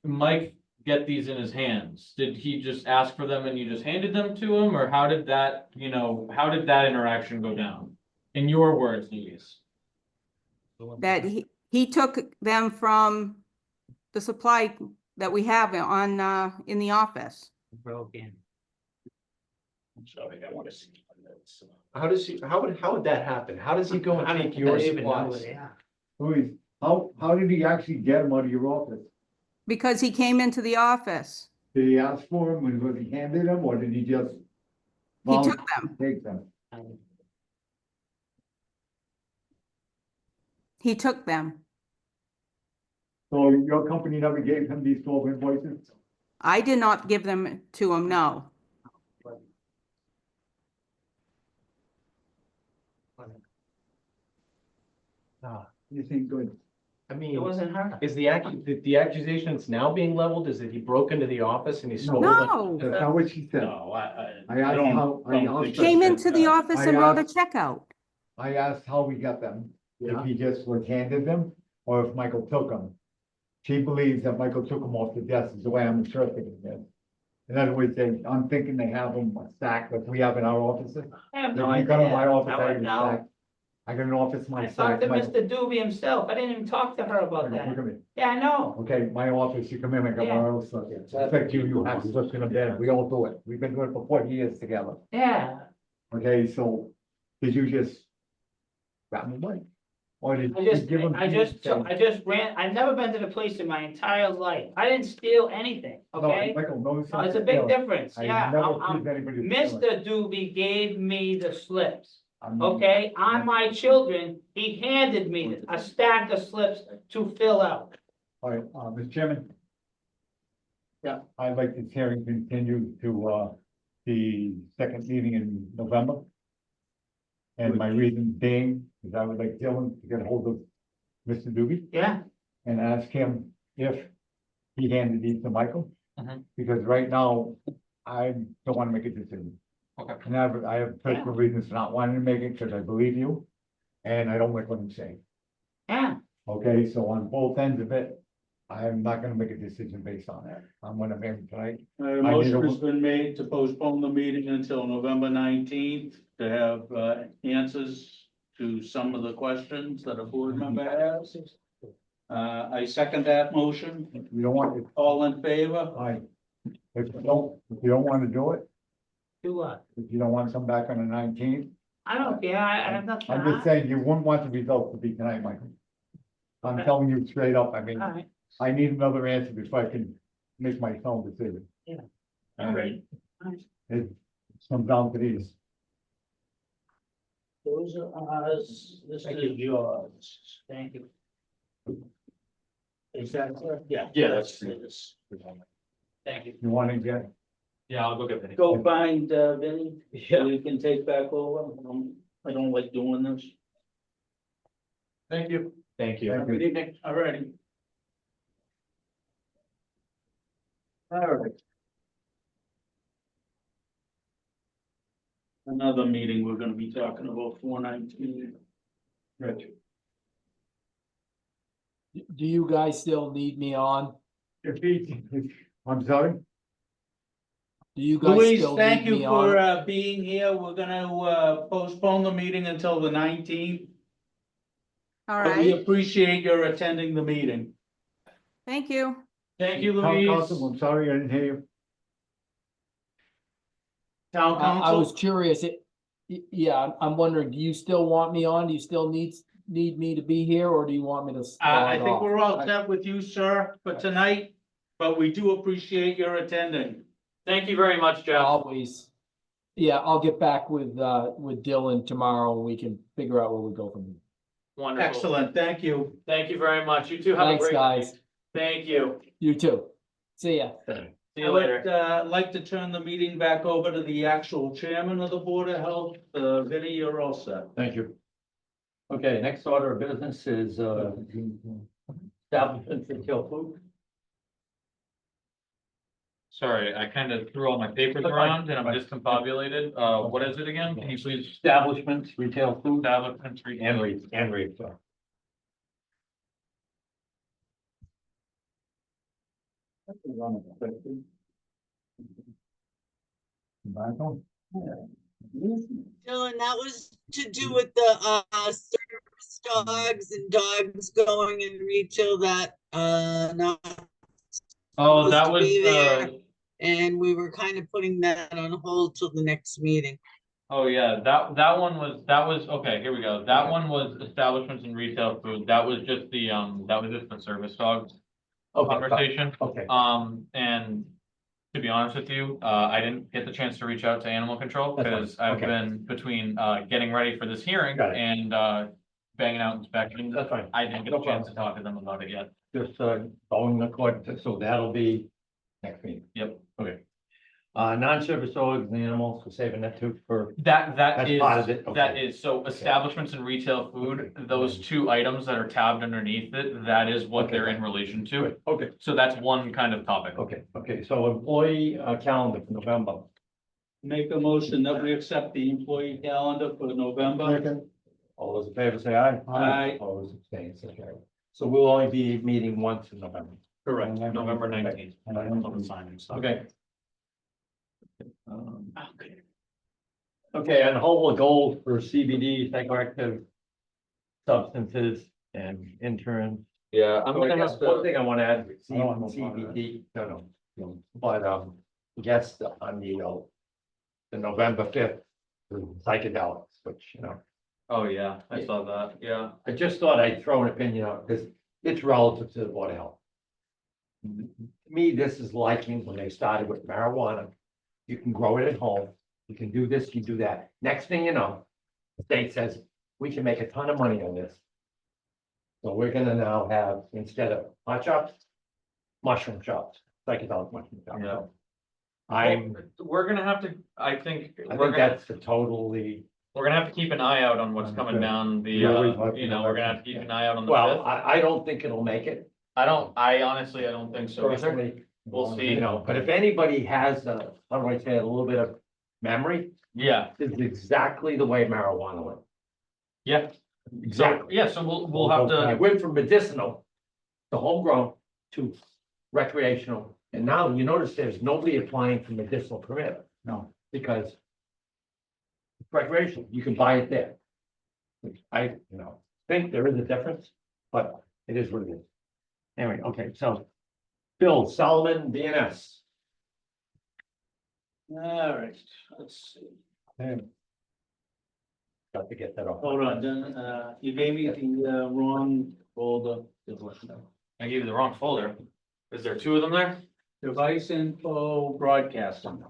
Mike get these in his hands? Did he just ask for them and you just handed them to him, or how did that interaction go down? In your words, Louise. that he took them from the supply that we have on, in the office. Broken. I'm sorry, I want to see. How does he, how would that happen? How does he go and take your supplies? Louis, how did he actually get them out of your office? Because he came into the office. Did he ask for them, and was he handed them, or did he just? He took them. Take them? He took them. So your company never gave him these 12 invoices? I did not give them to him, no. You seem good. I It mean, wasn't her. is the the accusation that's now being leveled is that he broke into the office and he stole? No, That's not what she said. No, I asked how, I don't think asked, so. came into the office and wrote a check out. I asked how we got them. If Yeah. he just was handed them, or if Michael took them. She believes that Michael took them off the desk, is the way I'm interpreting this. In other words, I'm thinking they have them stacked like we have in our offices. I have If no you go to my idea. office, I I would have know. stacked. I got an office, I my talked stack. to Mr. Doobie himself. I didn't even talk to her about Look that. at me. Yeah, I know. Okay, my office, you come in, I got Yeah. my own stuff. It's like you have slips in a bed, we all do it. We've been doing it for 40 years together. Yeah, Okay, so did you just grab the money? Or did you give them? I just ran, I've never been to the police in my entire life. I didn't steal anything, okay? Michael, no. No, it's a big difference, I yeah. never I'm- accused anybody of stealing. Mr. Doobie gave me the slips, I'm- okay? On my children, he handed me a stack of slips to fill out. All right, Mr. Chairman. Yeah. I'd like this hearing continued to, the second meeting in November. And my reason being is I would like Dylan to get a hold of Mr. Doobie Yeah, and ask him if he handed these to Michael. Mhm. Because right now, I don't want to make a decision. Okay. And I have personal reasons for not wanting to make it, because I believe you, and I don't like what I'm saying. yeah. Okay, so on both ends of it, I'm not gonna make a decision based on that. I'm gonna make it tonight. A I need motion a- has been made to postpone the meeting until November 19th to have answers to some of the questions that a board member has. I second that motion. You don't want it, All in favor? if you don't wanna do it, Do what? if you don't wanna come back on the 19th. I don't care. I have nothing. I'm just saying, you wouldn't want the results to be tonight, Michael. I'm telling you straight up, I mean, All right, I need another answer before I can make my own decision. Yeah. All right. It comes down to these. Those are ours. This is yours. thank you. Is that correct? Yeah. Yeah, that's- it is. Thank you. You wanna get, Yeah, I'll go get Vinny. Go find Vinny. You can take back over. I don't like doing this. Thank you. Thank you. Thank you. Good evening. All righty. All right. Another meeting, we're gonna be talking about 419. Rich, Do you guys still need me on? I'm sorry? Do you guys Louise, still thank need you me for on? being here. We're gonna postpone the meeting until the 19th. All But we right, appreciate your attending the meeting. thank you. Thank you, Town Louise. council, I'm sorry, I didn't hear you. Town I was council, curious, yeah, I'm wondering, do you still want me on? Do you still need me to be here, or do you want me to I slide think off? we're all set with you, sir, for tonight, but we do appreciate your attending. Thank you very much, Jeff. Always. Yeah, I'll get back with Dylan tomorrow, and we can figure out where we go from here. Wonderful. Excellent, thank you. Thank you very much. You too have a Thanks, great guys. night. Thank you. You too. See ya. See I you would later. like to turn the meeting back over to the actual chairman of the Board of Health. Vinnie, you're all set. Thank you. Okay, next order of business is, establishment retail food. Sorry, I kind of threw all my papers That's fine. around and I'm discombobulated. What is it again? Can you please? Establishments, retail food, Establishments, and retail. Back on. Dylan, that was to do with the service dogs and dogs going in retail that not Oh, supposed that to was be there? the, And we were kind of putting that on hold till the next meeting. oh yeah, that one was, okay, here we go. That one was establishments and retail food. That was just the service dogs conversation. Okay, And to be honest with you, I didn't get the chance to reach out to animal control That's fine. because I've Okay. been between, getting ready for this hearing Got it. and, banging out inspections. that's fine. I didn't get No a chance problem. to talk to them about it yet. Just, going according to, so that'll be next meeting. Yep. Okay. Non-service dogs and animals, we're saving that too for, That That's is, part of it, that okay. is, so establishments and retail food, Okay. those two items that are tabbed underneath it, that is what Okay, they're in fine. relation to. good, okay, So that's one kind of topic. okay, so employee, calendar for November. Make a motion that we accept the employee calendar for November. All those in favor say aye. Aye. All those abstain, so carried. So we'll only be meeting once in November. Correct, November 19th. And I Public signing stuff. Okay. Okay, and the whole goal for CBD, psychoactive substances and interns. Yeah, I'm So I gonna guess have one to, thing I want to add with I don't want no part of CBD, no, but, yes, on the November 5th, the psychedelics, which, oh yeah, I saw that, yeah. I just thought I'd throw an opinion out, because it's relative to the Board of Health. To me, this is liking when they started with marijuana. You can grow it at home, you can do this, you do that. Next thing you know, the state says, we can make a ton of money on this. So we're gonna now have, instead of hot shops, mushroom shops, psychedelic mushroom shops. Yeah. We're gonna have to, I think, I think that's a totally, we're gonna have to keep an eye out on what's coming down the, Yeah, we have to you know, we're gonna have to keep an eye out on the well, fifth. I don't think it'll make it I honestly, I don't think so either. personally. We'll see. You know, but if anybody has a, how do I say it, a little bit of memory, Yeah, this is exactly the way marijuana went. yeah. So, Exactly. yeah, so we'll have It to, went from medicinal to homegrown to recreational. And now you notice there's nobody applying for medicinal permit No, because it's recreational, you can buy it there. Which I, think there is a difference, but it is what it is. Anyway, okay, so Bill Solomon, DNS. All right, let's see. Got to get that off. Hold on, then, you gave me the wrong folder. I gave you the wrong folder. Is there two of them there? Device info broadcasting.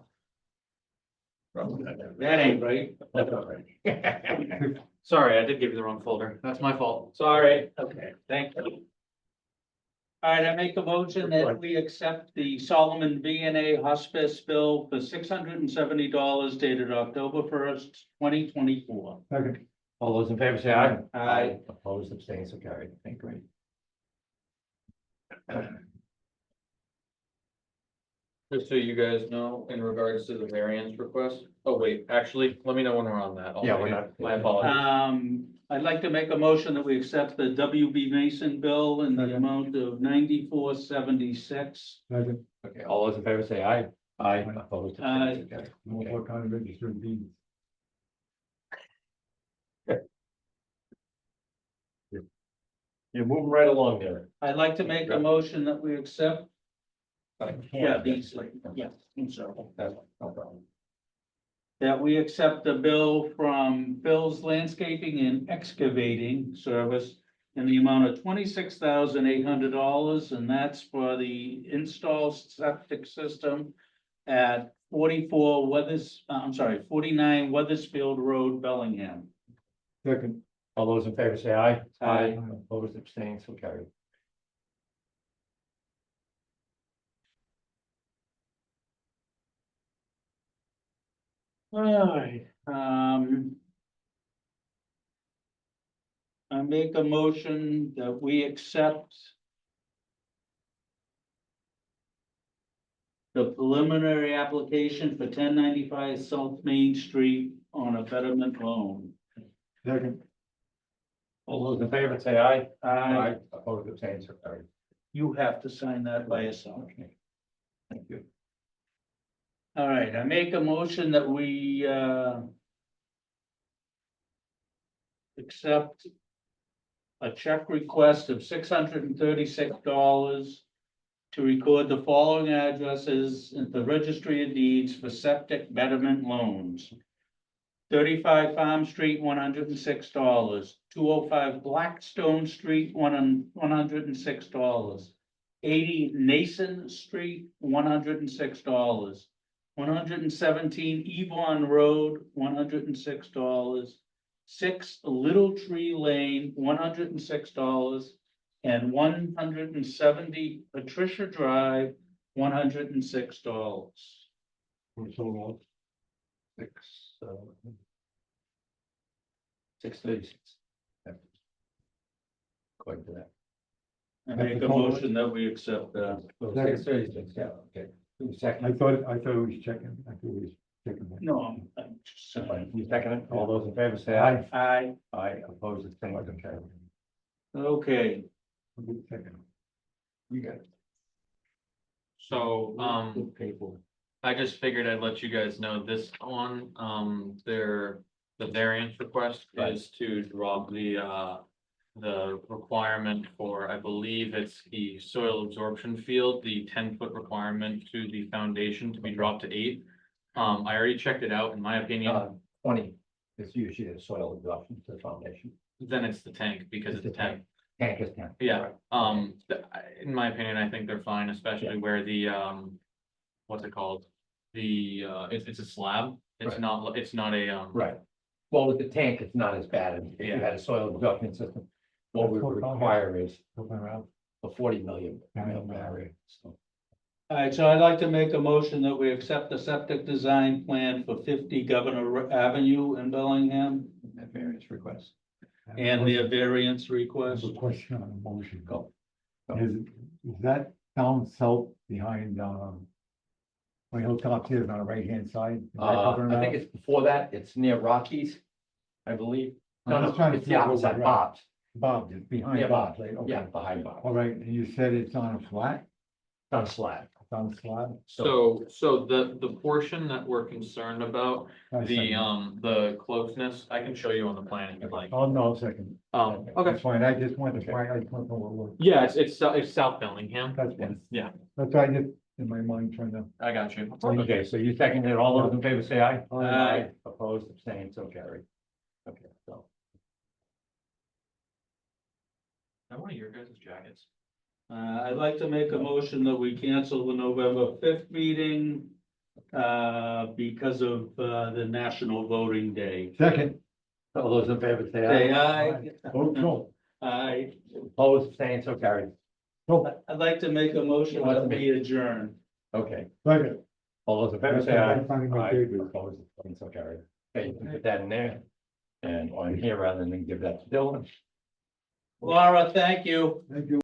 That ain't right. That's all right. Sorry, I did give you the wrong folder. That's my fault. Sorry. Okay, thank you. All right, I make a motion that we accept the Solomon VNA hospice bill for $670 dated October 1st, 2024. second, All those in favor say aye. Aye. Opposed, abstained, so carried. Okay, great. Just so you guys know, in regards to the variance request. Oh, wait, actually, let me know when we're on that. Yeah, we're not- My apologies. I'd like to make a motion that we accept the WB Mason bill in the Okay. amount of $94.76. second, Okay, all those in favor say aye. Aye. Opposed, abstained, so carried. Okay. what kind of registered deeds? You're moving right along there. I'd like to make a motion that we accept. Yeah, these, yeah, I'm sorry. That's no problem. That we accept the bill from Phil's Landscaping and Excavating Service in the amount of $26,800, and that's for the install septic system at 49 Weathersfield Road, Bellingham. Second, All those in favor say aye. Aye. Opposed, abstained, so carried. All right, I make a motion that we accept the preliminary application for 1095 South Main Street on a betterment loan. second, All those in favor say aye. Aye. Opposed, abstained, so carried. You have to sign that by yourself. Okay. Thank you. All right, I make a motion that we, accept a check request of $636 to record the following addresses at the Registry of Deeds for septic betterment loans. 35 Farm Street, $106. 205 Blackstone Street, $106. 80 Nason Street, $106. 117 Evon Road, $106. 6 Little Tree Lane, $106. And 170 Patricia Drive, $106. $636. According to that. I make a motion that we accept that. $636, yeah, okay. Second. I thought it was checking, I thought it was checking. that. No, I'm just saying. You second it? All those in favor say aye. Aye. Aye, opposed, abstained, okay. Okay. Second. You got it. So, Pay for it. I just figured I'd let you guys know this one, the variance request Right. is to drop the requirement for, I believe it's the soil absorption field, the 10-foot requirement to the foundation to be dropped to 8. I already checked it out, in my opinion, 20 is usually the soil absorption to the foundation. then it's the tank, because it's a tank. Tank is 10. Yeah, in my opinion, I think they're fine, especially where the, what's it called? It's a slab, it's Right. not, it's not a, Right. Well, with the tank, it's not as bad as if you Yeah. had a soil absorption system. What we require is Open around. a 40 million barrier. So, All right, so I'd like to make a motion that we accept the septic design plan for 50 Governor Avenue in Bellingham that variance request. and their variance I have request. a question on the motion. Go. Is that down south behind, my hilltop here on the right-hand side? Is that covering I think that? it's before that, it's near Rockies, I believe. No, I'm just no, trying to it's the figure out opposite, where- Bob's. Bob, it's behind Yeah, Bob, Bob's, right? yeah, Okay. behind Bob's. All right, and you said it's on a flat, On a slab. it's on a slab? so the portion that we're concerned about, the closeness, I can show you on the plan if you'd like. Oh, no, a second. Okay. That's fine, I just wanted to find, I just want to know what, Yeah, it's South Bellingham. that's fine. Yeah, That's why I just, in my mind, trying to. I got you. Okay, so you seconded, all those in favor say aye. Aye. Opposed, abstained, so carried. Okay, so. I want your guys' jackets. I'd like to make a motion that we cancel the November 5th meeting because of the National Voting Day. Second. All those in favor say Say aye. aye. Vote no. Aye. Opposed, abstained, so carried. I'd like to make a motion that we adjourn. Okay, Second. all those in favor say aye. That's finding my Aye. papers. Opposed, abstained, so carried. Okay, you can put that in there. And on here rather than give that to Dylan. Laura, thank you. Thank you.